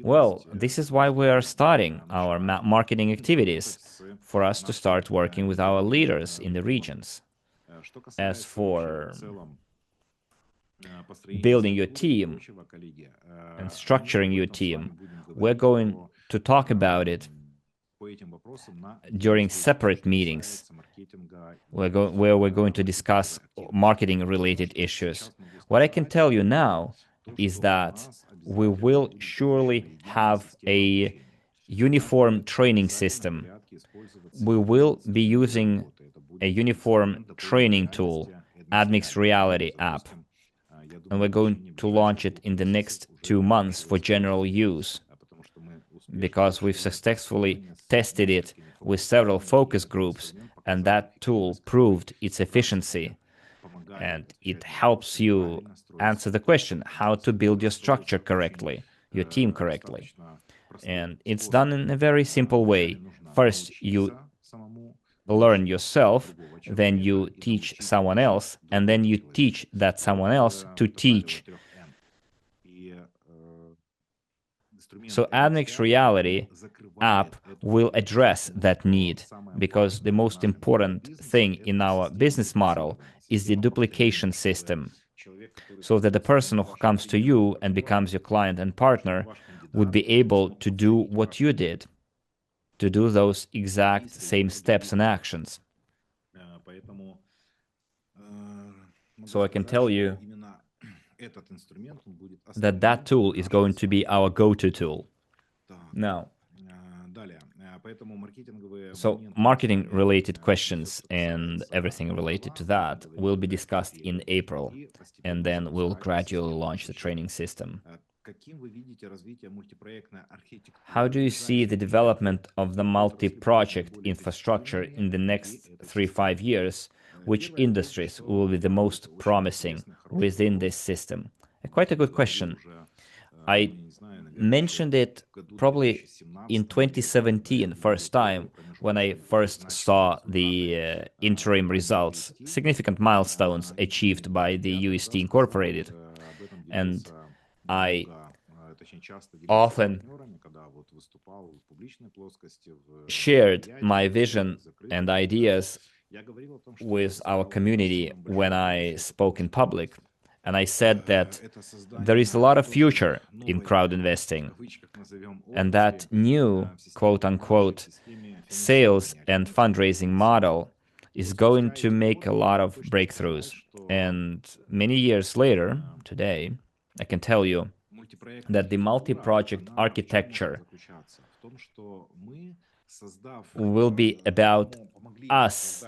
Well, this is why we are starting our marketing activities, for us to start working with our leaders in the regions. As for building your team and structuring your team, we're going to talk about it during separate meetings where we're going to discuss marketing-related issues. What I can tell you now is that we will surely have a uniform training system. We will be using a uniform training tool, Admix Reality app, and we're going to launch it in the next 2 months for general use, because we've successfully tested it with several focus groups, and that tool proved its efficiency. And it helps you answer the question how to build your structure correctly, your team correctly. And it's done in a very simple way. First, you learn yourself, then you teach someone else, and then you teach that someone else to teach. So Admix Reality app will address that need, because the most important thing in our business model is the duplication system, so that the person who comes to you and becomes your client and partner would be able to do what you did, to do those exact same steps and actions. So I can tell you that that tool is going to be our go-to tool. Now, so marketing-related questions and everything related to that will be discussed in April, and then we'll gradually launch the training system. How do you see the development of the multi-project infrastructure in the next 3-5 years? Which industries will be the most promising within this system? Quite a good question. I mentioned it probably in 2017, first time, when I first saw the interim results, significant milestones achieved by the UST Incorporated. And I often shared my vision and ideas with our community when I spoke in public. And I said that there is a lot of future in crowd investing, and that new, quote unquote, sales and fundraising model is going to make a lot of breakthroughs. And many years later, today, I can tell you that the multi-project architecture will be about us,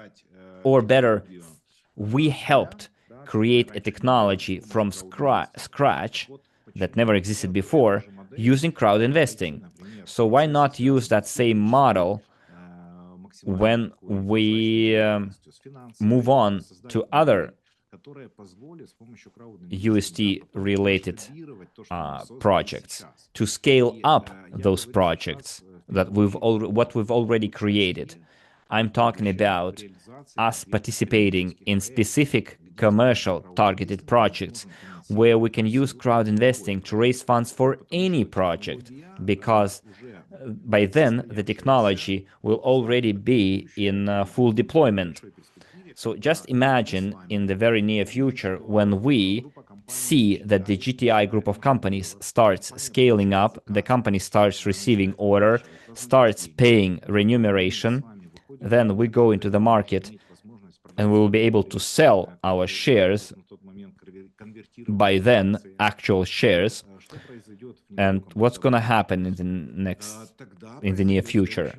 or better, we helped create a technology from scratch that never existed before using crowd investing. So why not use that same model when we move on to other UST-related projects, to scale up those projects that what we've already created. I'm talking about us participating in specific commercial targeted projects where we can use crowd investing to raise funds for any project, because by then the technology will already be in full deployment. So just imagine in the very near future when we see that the GTI group of companies starts scaling up, the company starts receiving order, starts paying remuneration, then we go into the market and we will be able to sell our shares, by then actual shares. And what's going to happen in the near future?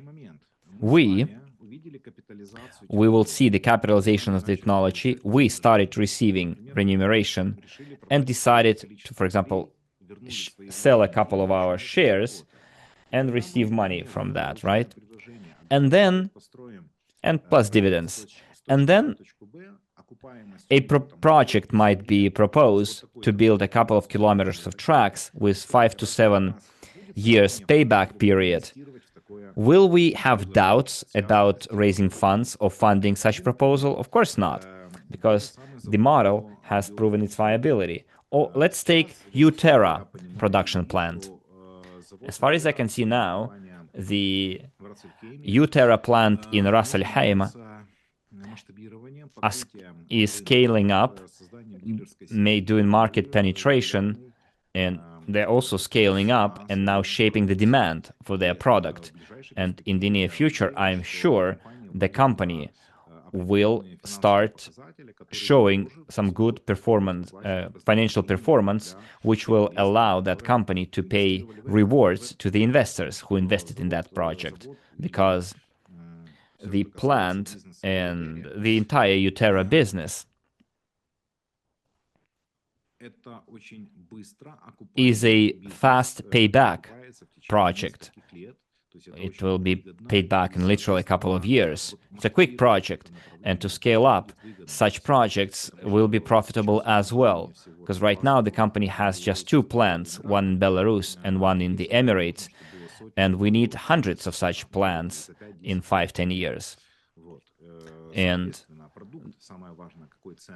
We will see the capitalization of the technology. We started receiving remuneration and decided to, for example, sell a couple of our shares and receive money from that, right? And then, and plus dividends. And then a project might be proposed to build a couple of kilometers of tracks with 5 to 7 years payback period. Will we have doubts about raising funds or funding such proposal? Of course not, because the model has proven its viability. Or let's take Uterra production plant. As far as I can see now, the Uterra plant in Ras Al Khaimah is scaling up, doing market penetration, and they're also scaling up and now shaping the demand for their product. And in the near future, I'm sure the company will start showing some good performance, financial performance, which will allow that company to pay rewards to the investors who invested in that project, because the plant and the entire Uterra business is a fast payback project. It will be paid back in literally a couple of years. It's a quick project, and to scale up, such projects will be profitable as well, because right now the company has just 2 plants, one in Belarus and one in the Emirates, and we need hundreds of such plants in 5-10 years. And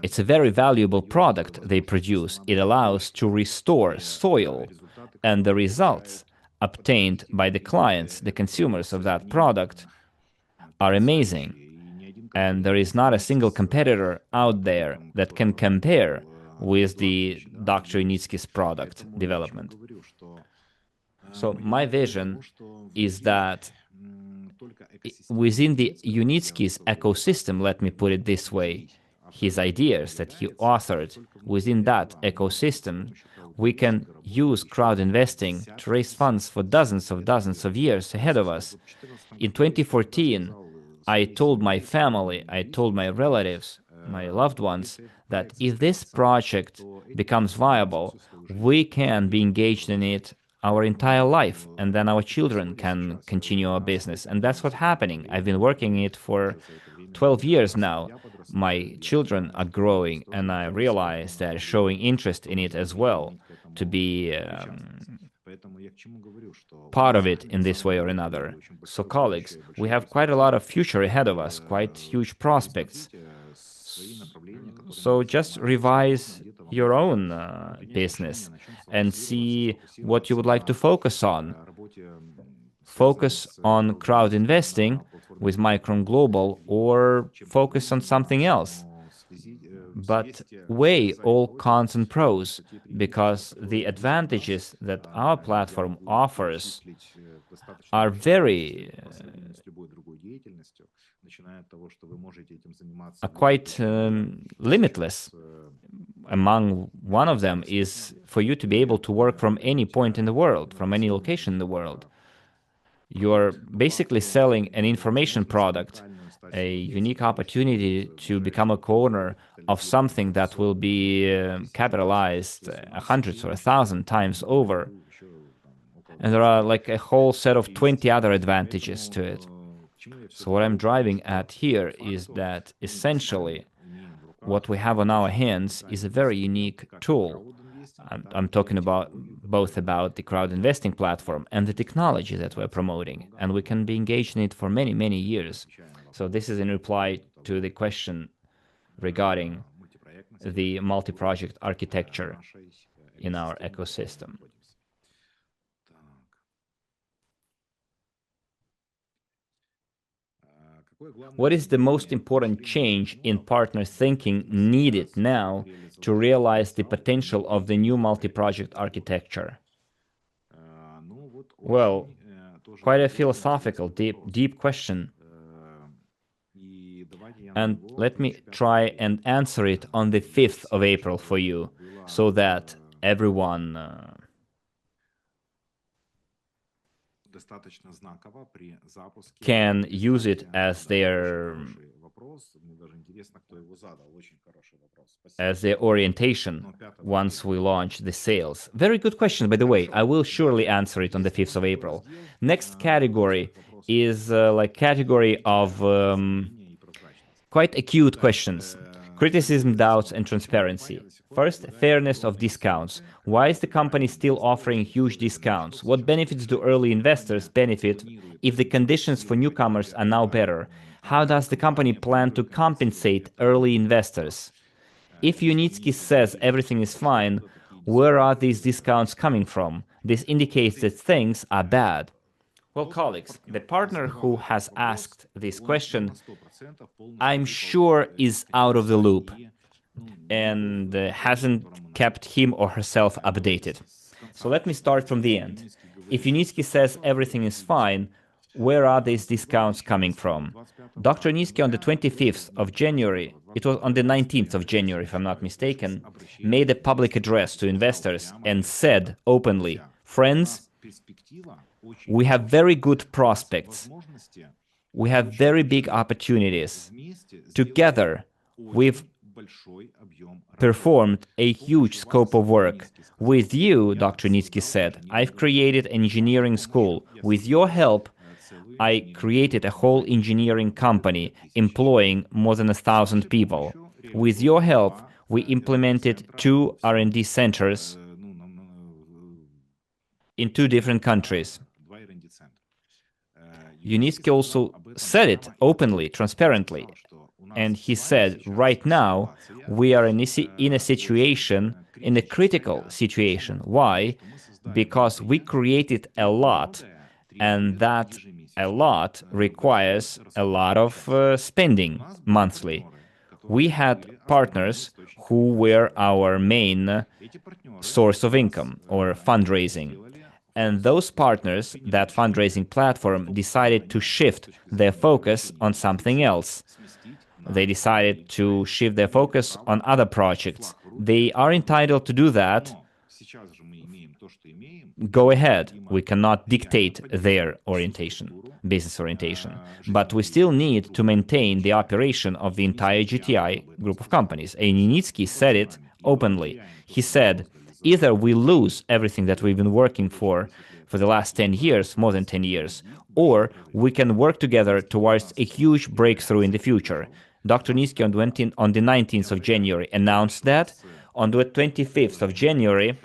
it's a very valuable product they produce. It allows to restore soil, and the results obtained by the clients, the consumers of that product, are amazing. And there is not a single competitor out there that can compare with the Dr. Yunitsky's product development. So my vision is that within the Yunitsky's ecosystem, let me put it this way, his ideas that he authored, within that ecosystem, we can use crowd investing to raise funds for dozens of years ahead of us. In 2014, I told my family, I told my relatives, my loved ones, that if this project becomes viable, we can be engaged in it our entire life, and then our children can continue our business. And that's what's happening. I've been working it for 12 years now. My children are growing, and I realize they're showing interest in it as well, to be part of it in this way or another. So, colleagues, we have quite a lot of future ahead of us, quite huge prospects. So just revise your own business and see what you would like to focus on. Focus on crowd investing with Micron Global, or focus on something else. But weigh all cons and pros, because the advantages that our platform offers are very quite limitless. Among one of them is for you to be able to work from any point in the world, from any location in the world. You're basically selling an information product, a unique opportunity to become a co-owner of something that will be capitalized 100 or 1,000 times over. And there are like a whole set of 20 other advantages to it. So what I'm driving at here is that essentially what we have on our hands is a very unique tool. I'm talking about both about the crowd investing platform and the technology that we're promoting, and we can be engaged in it for many, many years. So this is in reply to the question regarding the multi-project architecture in our ecosystem. What is the most important change in partner thinking needed now to realize the potential of the new multi-project architecture? Well, quite a philosophical, deep question. And let me try and answer it on the 5th of April for you, so that everyone can use it as their orientation once we launch the sales. Very good question, by the way. I will surely answer it on the 5th of April. Next category is like category of quite acute questions. Criticism, doubts, and transparency. First, fairness of discounts. Why is the company still offering huge discounts? What benefits do early investors benefit if the conditions for newcomers are now better? How does the company plan to compensate early investors? If Unitsky says everything is fine, where are these discounts coming from? This indicates that things are bad. Well, colleagues, the partner who has asked this question, I'm sure, is out of the loop and hasn't kept him or herself updated. So let me start from the end. If Unitsky says everything is fine, where are these discounts coming from? Dr. Unitsky on the 25th of January, it was on the 19th of January, if I'm not mistaken, made a public address to investors and said openly, friends, we have very good prospects. We have very big opportunities. Together, we've performed a huge scope of work. With you, Dr. Nitsky said, I've created an engineering school. With your help, I created a whole engineering company employing more than 1,000 people. With your help, we implemented 2 R&D centers in 2 different countries. Unitsky also said it openly, transparently. And he said, right now, we are in a situation, in a critical situation. Why? Because we created a lot, and that a lot requires a lot of spending monthly. We had partners who were our main source of income or fundraising. And those partners, that fundraising platform, decided to shift their focus on something else. They decided to shift their focus on other projects. They are entitled to do that. Go ahead. We cannot dictate their orientation. business orientation. But we still need to maintain the operation of the entire GTI group of companies. And Yunitsky said it openly. He said, either we lose everything that we've been working for the last 10 years, more than 10 years, or we can work together towards a huge breakthrough in the future. Dr. Nitsky on the 19th of January announced that. On the 25th of January,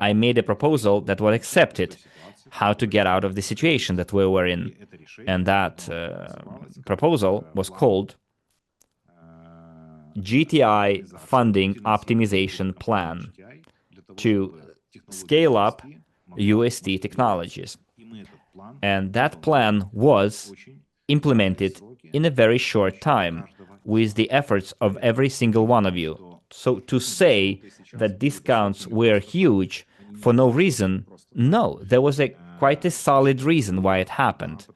I made a proposal that was accepted, how to get out of the situation that we were in. And that proposal was called GTI Funding Optimization Plan to scale up UST technologies. And that plan was implemented in a very short time with the efforts of every single one of you. So to say that discounts were huge for no reason, no, there was quite a solid reason why it happened.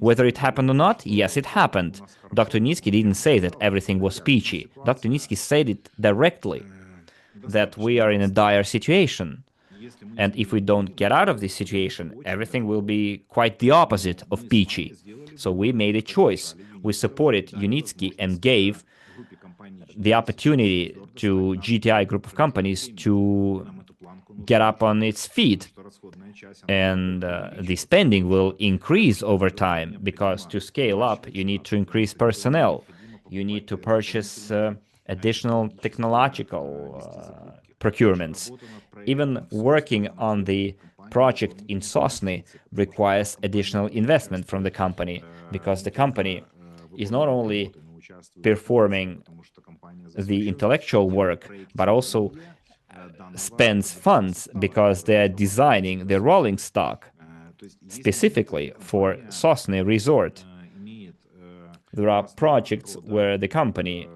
Whether it happened or not, yes, it happened. Dr. Nitsky didn't say that everything was peachy. Dr. Nitsky said it directly, that we are in a dire situation. And if we don't get out of this situation, everything will be quite the opposite of peachy. So we made a choice. We supported Yunitsky and gave the opportunity to GTI group of companies to get up on its feet. And the spending will increase over time, because to scale up, you need to increase personnel. You need to purchase additional technological procurements. Even working on the project in Sosny requires additional investment from the company, because the company is not only performing the intellectual work, but also spends funds because they're designing the rolling stock specifically for Sosny Resort. There are projects where the company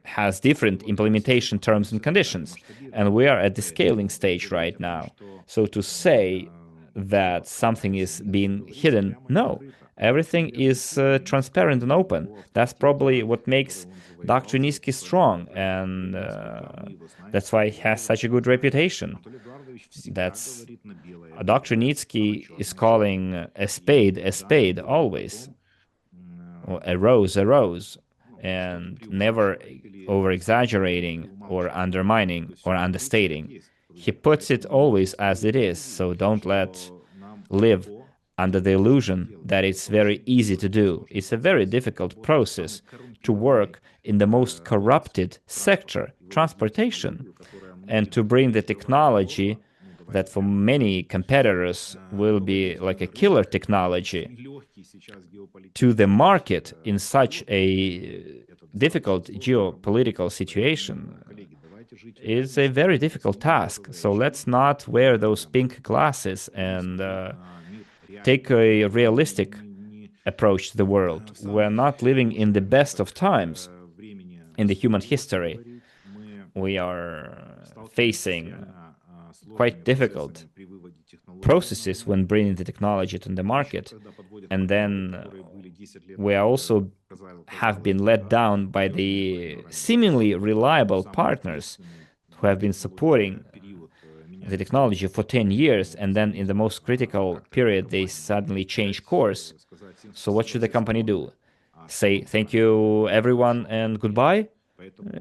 has different implementation terms and conditions, and we are at the scaling stage right now. So to say that something is being hidden, no. Everything is transparent and open. That's probably what makes Dr. Nitsky strong, and that's why he has such a good reputation. That's Dr. Nitsky is calling a spade always, or a rose, and never over-exaggerating or undermining or understating. He puts it always as it is, so don't live under the illusion that it's very easy to do. It's a very difficult process to work in the most corrupted sector, transportation, and to bring the technology that for many competitors will be like a killer technology to the market in such a difficult geopolitical situation is a very difficult task. So let's not wear those pink glasses and take a realistic approach to the world. We're not living in the best of times in the human history. We are facing quite difficult processes when bringing the technology to the market. And then we also have been let down by the seemingly reliable partners who have been supporting the technology for 10 years, and then in the most critical period, they suddenly change course. So what should the company do? Say thank you, everyone, and goodbye?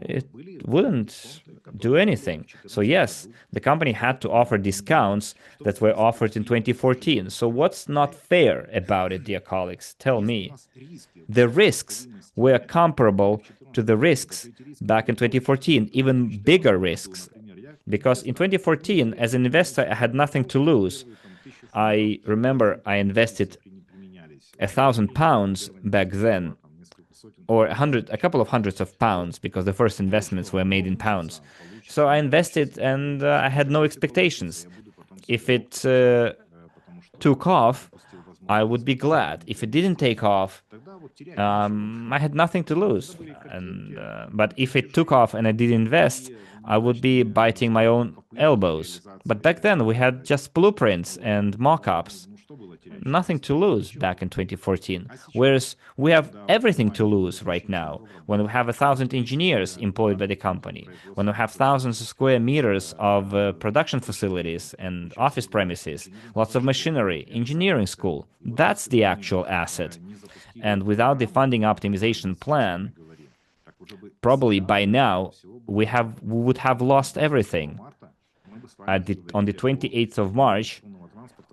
It wouldn't do anything. So yes, the company had to offer discounts that were offered in 2014. So what's not fair about it, dear colleagues? Tell me. The risks were comparable to the risks back in 2014, even bigger risks. Because in 2014, as an investor, I had nothing to lose. I remember I invested £1,000 back then, or a couple of hundreds of pounds, because the first investments were made in pounds. So I invested, and I had no expectations. If it took off, I would be glad. If it didn't take off, I had nothing to lose. But if it took off and I did invest, I would be biting my own elbows. But back then we had just blueprints and mock-ups. nothing to lose back in 2014, whereas we have everything to lose right now when we have 1,000 engineers employed by the company, when we have thousands of square meters of production facilities and office premises, lots of machinery, engineering school. That's the actual asset. And without the funding optimization plan, probably by now we would have lost everything. On the 28th of March,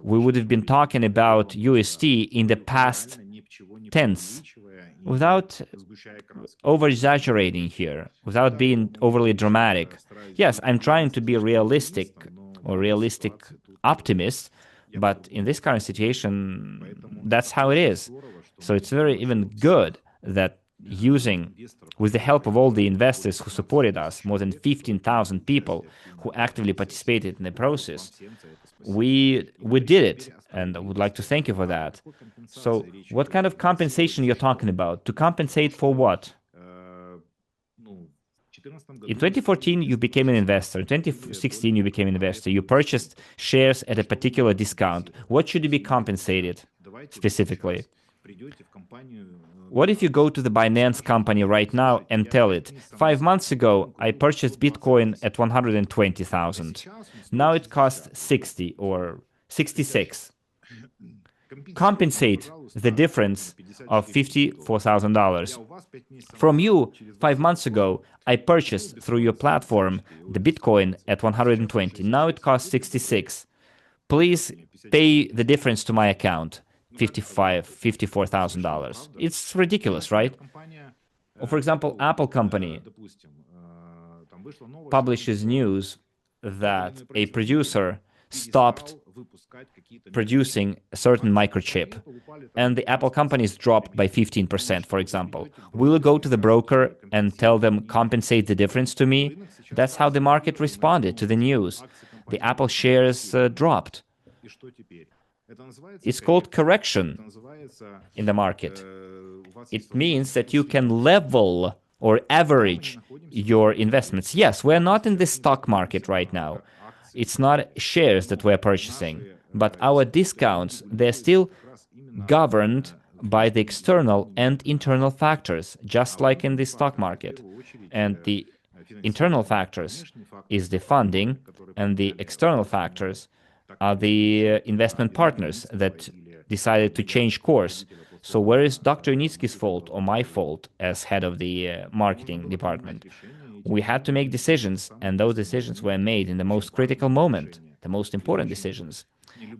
we would have been talking about UST in the past tense, without over-exaggerating here, without being overly dramatic. Yes, I'm trying to be realistic or realistic optimist, but in this current situation, that's how it is. So it's very even good that with the help of all the investors who supported us, more than 15,000 people who actively participated in the process, we did it, and I would like to thank you for that. So what kind of compensation you're talking about? To compensate for what? In 2014, you became an investor. In 2016, you became an investor. You purchased shares at a particular discount. What should you be compensated specifically? What if you go to the Binance company right now and tell it, 5 months ago, I purchased Bitcoin at 120,000. Now it costs 60 or 66. Compensate the difference of $54,000. From you, 5 months ago, I purchased through your platform the Bitcoin at 120. Now it costs 66. Please pay the difference to my account. $54,000. It's ridiculous, right? Or for example, Apple company publishes news that a producer stopped producing a certain microchip, and the Apple company is dropped by 15%, for example. Will you go to the broker and tell them, compensate the difference to me? That's how the market responded to the news. The Apple shares dropped. It's called correction in the market. It means that you can level or average your investments. Yes, we're not in the stock market right now. It's not shares that we're purchasing, but our discounts, they're still governed by the external and internal factors, just like in the stock market. And the internal factors is the funding, and the external factors are the investment partners that decided to change course. So where is Dr. Unitsky's fault or my fault as head of the marketing department? We had to make decisions, and those decisions were made in the most critical moment, the most important decisions.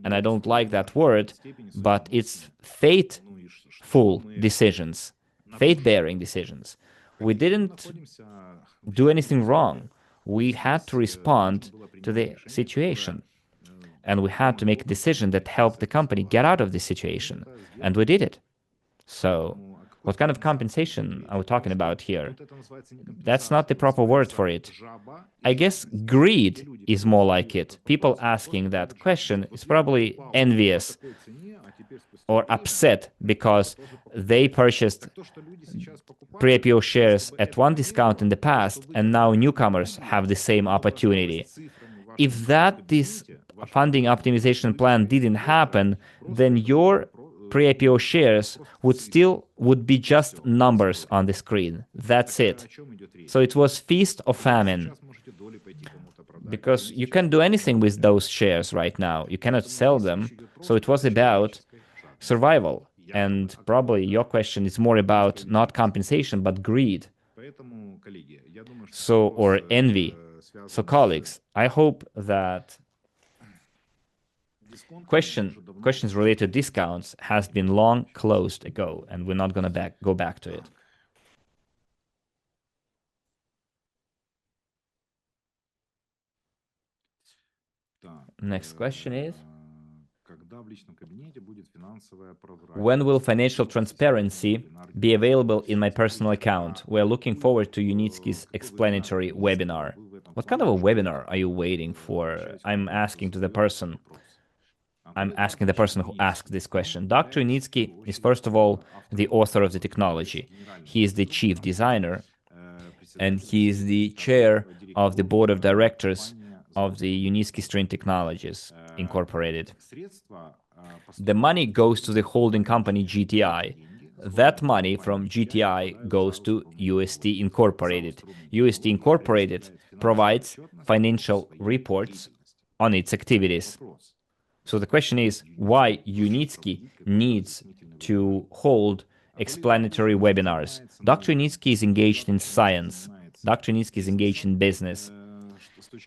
And I don't like that word, but it's fateful decisions, fate-bearing decisions. We didn't do anything wrong. We had to respond to the situation. And we had to make a decision that helped the company get out of this situation. And we did it. So what kind of compensation are we talking about here? That's not the proper word for it. I guess greed is more like it. People asking that question is probably envious or upset because they purchased pre-IPO shares at one discount in the past, and now newcomers have the same opportunity. If this funding optimization plan didn't happen, then your pre-IPO shares would be just numbers on the screen. That's it. So it was feast or famine. Because you can't do anything with those shares right now. You cannot sell them. So it was about survival. And probably your question is more about not compensation, but greed. So, or envy. So colleagues, I hope that questions related to discounts has been long closed ago, and we're not going to go back to it. Next question is, when will financial transparency be available in my personal account? We're looking forward to Unitsky's explanatory webinar. What kind of a webinar are you waiting for? I'm asking the person who asked this question. Dr. Unitsky is, first of all, the author of the technology. He is the chief designer, and he is the chair of the board of directors of the Unitsky String Technologies Incorporated. The money goes to the holding company GTI. That money from GTI goes to UST Incorporated. UST Incorporated provides financial reports on its activities. So the question is why Unitsky needs to hold explanatory webinars. Dr. Unitsky is engaged in science. Dr. Unitsky is engaged in business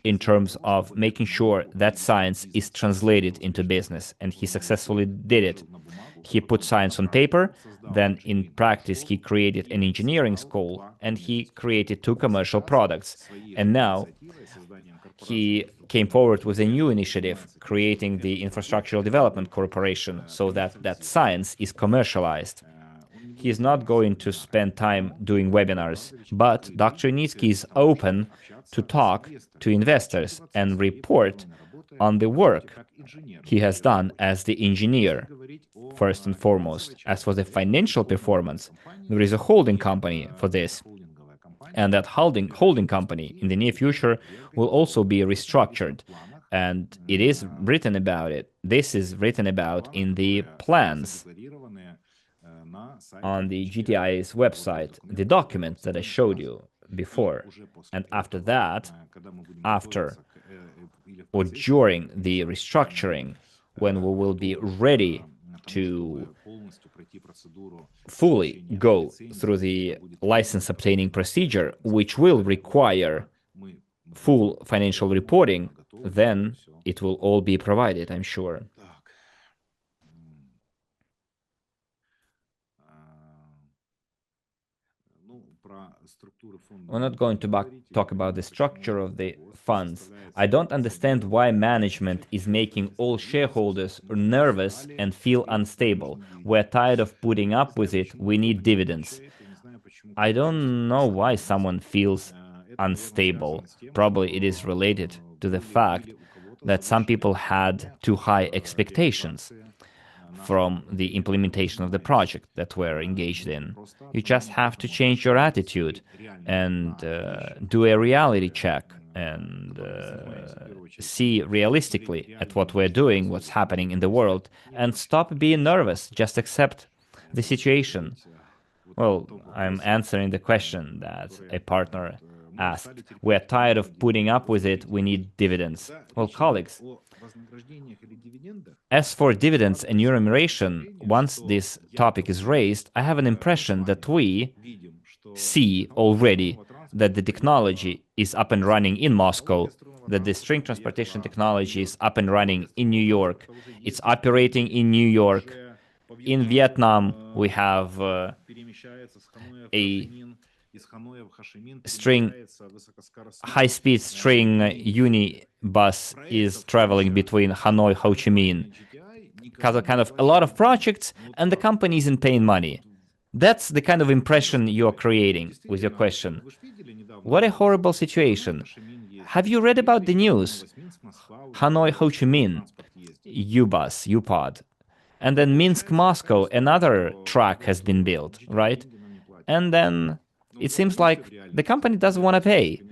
in terms of making sure that science is translated into business, and he successfully did it. He put science on paper, then in practice he created an engineering school, and he created 2 commercial products. And now he came forward with a new initiative, creating the Infrastructural Development Corporation, so that science is commercialized. He is not going to spend time doing webinars, but Dr. Nitsky is open to talk to investors and report on the work he has done as the engineer, first and foremost. As for the financial performance, there is a holding company for this. And that holding company in the near future will also be restructured. And it is written about it. This is written about in the plans on the GTI's website, the document that I showed you before. And after that, after or during the restructuring, when we will be ready to fully go through the license obtaining procedure, which will require full financial reporting, then it will all be provided, I'm sure. We're not going to talk about the structure of the funds. I don't understand why management is making all shareholders nervous and feel unstable. We're tired of putting up with it. We need dividends. I don't know why someone feels unstable. Probably it is related to the fact that some people had too high expectations from the implementation of the project that we're engaged in. You just have to change your attitude and do a reality check and see realistically at what we're doing, what's happening in the world, and stop being nervous. Just accept the situation. Well, I'm answering the question that a partner asked. We're tired of putting up with it. We need dividends. Well, colleagues, as for dividends and remuneration, once this topic is raised, I have an impression that we see already that the technology is up and running in Moscow, that the string transportation technology is up and running in New York. It's operating in New York. In Vietnam, we have a high-speed string unibus is traveling between Hanoi, Ho Chi Minh. Kind of a lot of projects, and the company isn't paying money. That's the kind of impression you're creating with your question. What a horrible situation. Have you read about the news? Hanoi, Ho Chi Minh, U-bus, U-pod. And then Minsk, Moscow, another track has been built, right? And then it seems like the company doesn't want to pay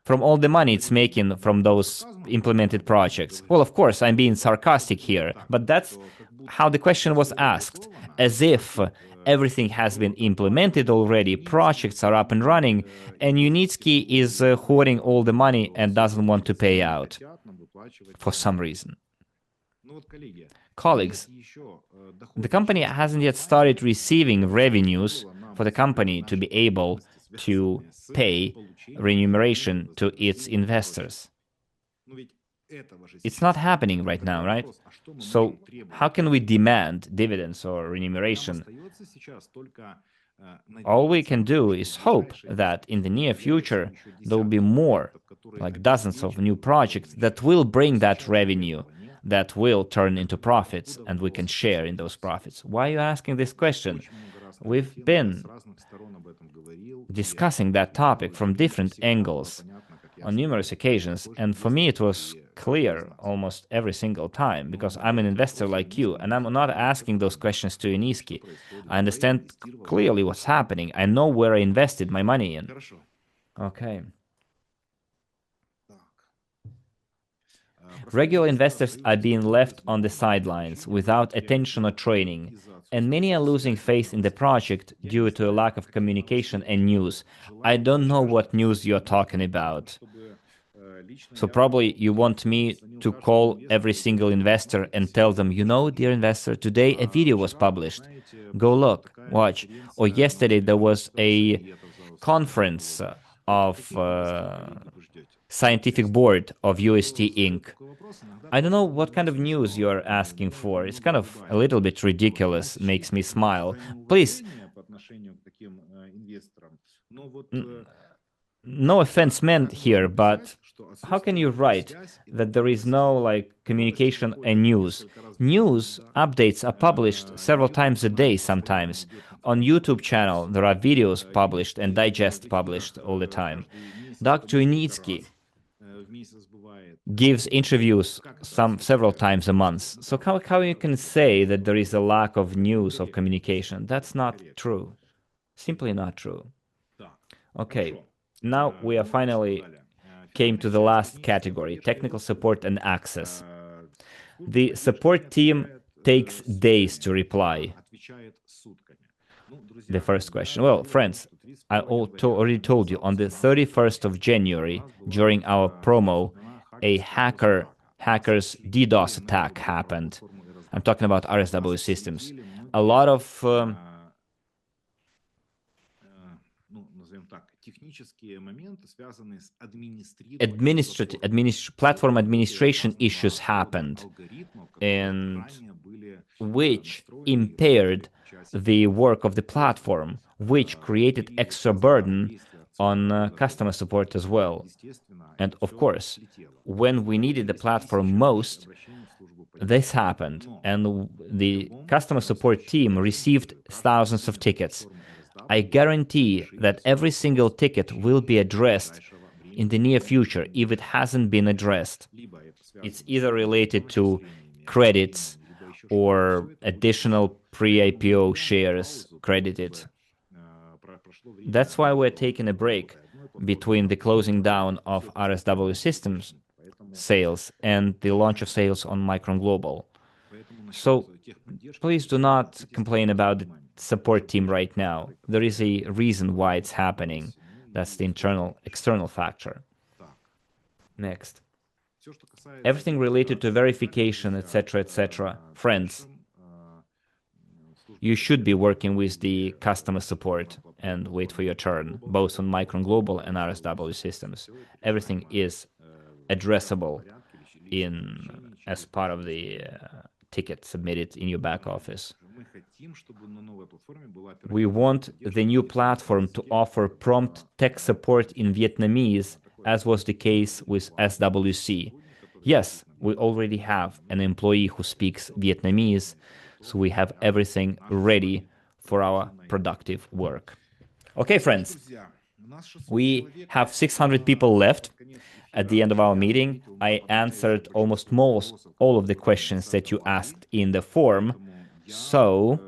from all the money it's making from those implemented projects. Well, of course, I'm being sarcastic here, but that's how the question was asked, as if everything has been implemented already, projects are up and running, and Unitsky is hoarding all the money and doesn't want to pay out for some reason. Colleagues, the company hasn't yet started receiving revenues for the company to be able to pay remuneration to its investors. It's not happening right now, right? So how can we demand dividends or remuneration? All we can do is hope that in the near future there will be more, like dozens of new projects that will bring that revenue, that will turn into profits, and we can share in those profits. Why are you asking this question? We've been discussing that topic from different angles on numerous occasions, and for me it was clear almost every single time, because I'm an investor like you, and I'm not asking those questions to Unitsky. I understand clearly what's happening. I know where I invested my money in. Okay. Regular investors are being left on the sidelines without attention or training, and many are losing faith in the project due to a lack of communication and news. I don't know what news you're talking about. So probably you want me to call every single investor and tell them, you know, dear investor, today a video was published. Go look, watch. Or yesterday there was a conference of scientific board of UST Inc. I don't know what kind of news you're asking for. It's kind of a little bit ridiculous, makes me smile. Please, no offense meant here, but how can you write that there is no like communication and news? News updates are published several times a day sometimes. On YouTube channel, there are videos published and digest published all the time. Dr. Unitsky gives interviews several times a month. So how you can say that there is a lack of news of communication? That's not true. Simply not true. Okay, now we are finally came to the last category, technical support and access. The support team takes days to reply. The first question. Well, friends, I already told you on the 31st of January during our promo, a hacker's DDoS attack happened. I'm talking about RSW systems. A lot of platform administration issues happened, and which impaired the work of the platform, which created extra burden on customer support as well. And of course, when we needed the platform most, this happened, and the customer support team received thousands of tickets. I guarantee that every single ticket will be addressed in the near future if it hasn't been addressed. It's either related to credits or additional pre-IPO shares credited. That's why we're taking a break between the closing down of RSW systems sales and the launch of sales on Micron Global. So please do not complain about the support team right now. There is a reason why it's happening. That's the external factor. Next. Everything related to verification, etc., etc. Friends, you should be working with the customer support and wait for your turn, both on Micron Global and RSW systems. Everything is addressable as part of the ticket submitted in your back office. We want the new platform to offer prompt tech support in Vietnamese, as was the case with SWC. Yes, we already have an employee who speaks Vietnamese, so we have everything ready for our productive work. Okay, friends, we have 600 people left. At the end of our meeting, I answered almost all of the questions that you asked in the form. So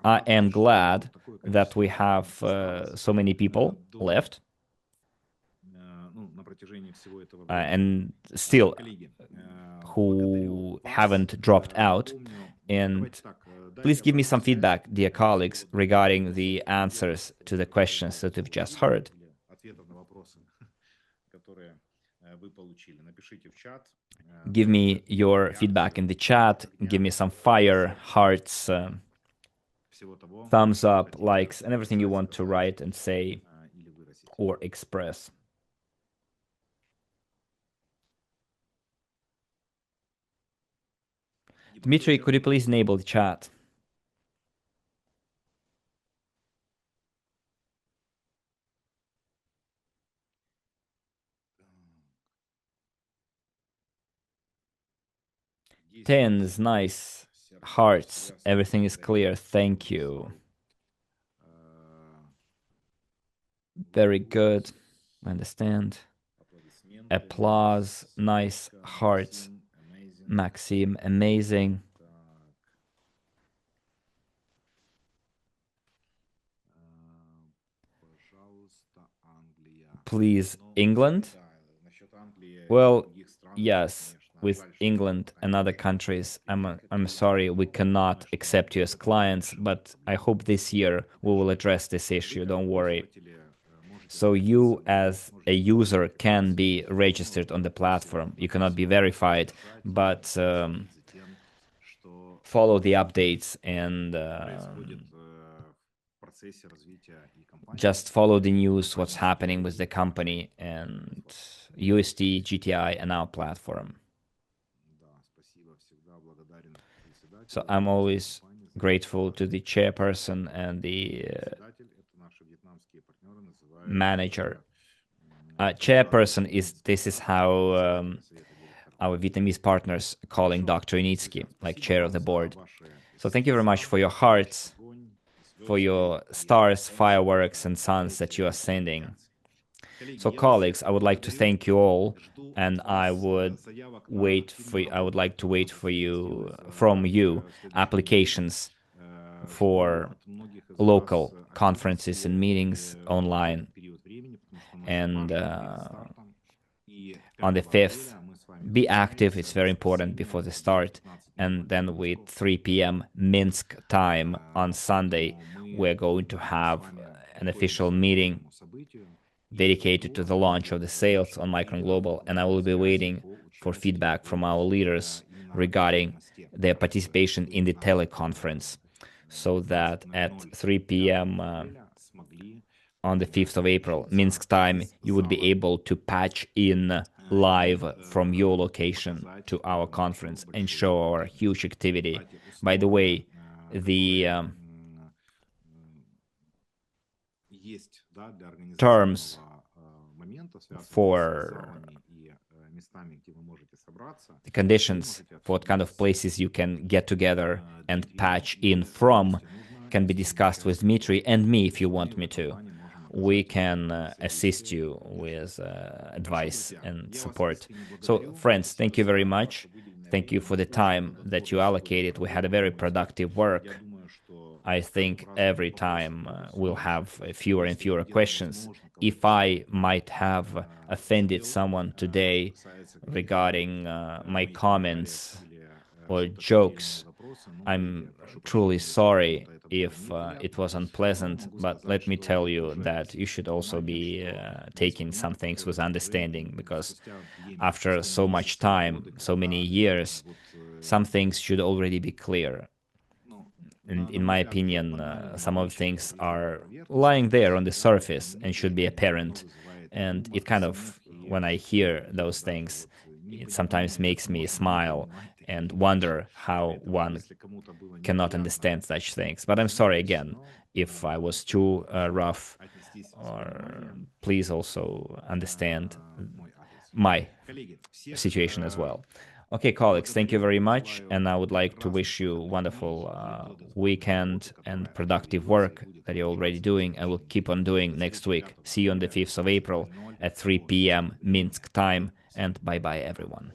I am glad that we have so many people left. And still who haven't dropped out. And please give me some feedback, dear colleagues, regarding the answers to the questions that we've just heard. Give me your feedback in the chat. Give me some fire, hearts, thumbs up, likes, and everything you want to write and say or express. Dmitry, could you please enable the chat? Tens, nice. Hearts, everything is clear. Thank you. Very good. I understand. Applause, nice. Hearts. Maxim, amazing. Please, England? Well, yes. with England and other countries, I'm sorry, we cannot accept you as clients, but I hope this year we will address this issue, don't worry. So you as a user can be registered on the platform. You cannot be verified, but follow the updates and just follow the news, what's happening with the company and UST, GTI, and our platform. So I'm always grateful to the chairperson and the manager. Chairperson this is how our Vietnamese partners are calling Dr. Unitsky, like chair of the board. So thank you very much for your hearts, for your stars, fireworks, and suns that you are sending. So colleagues, I would like to thank you all, and I would like to wait for you from you applications for local conferences and meetings online. And on the 5th, be active, it's very important before the start. And then with 3 p.m. Minsk time on Sunday, we're going to have an official meeting dedicated to the launch of the sales on Micron Global, and I will be waiting for feedback from our leaders regarding their participation in the teleconference, so that at 3 p.m. On the 5th of April, Minsk time, you would be able to patch in live from your location to our conference and show our huge activity. By the way, the terms for the conditions for what kind of places you can get together and patch in from can be discussed with Dmitry and me if you want me to. We can assist you with advice and support. So, friends, thank you very much. Thank you for the time that you allocated. We had a very productive work. I think every time we'll have fewer and fewer questions. If I might have offended someone today regarding my comments or jokes, I'm truly sorry if it was unpleasant, but let me tell you that you should also be taking some things with understanding, because after so much time, so many years, some things should already be clear. And in my opinion, some of the things are lying there on the surface and should be apparent. And it kind of, when I hear those things, it sometimes makes me smile and wonder how one cannot understand such things. But I'm sorry again if I was too rough, or please also understand my situation as well. Okay, colleagues, thank you very much, and I would like to wish you a wonderful weekend and productive work that you're already doing and will keep on doing next week. See you on the 5th of April at 3 p.m. Minsk time, and bye-bye, everyone.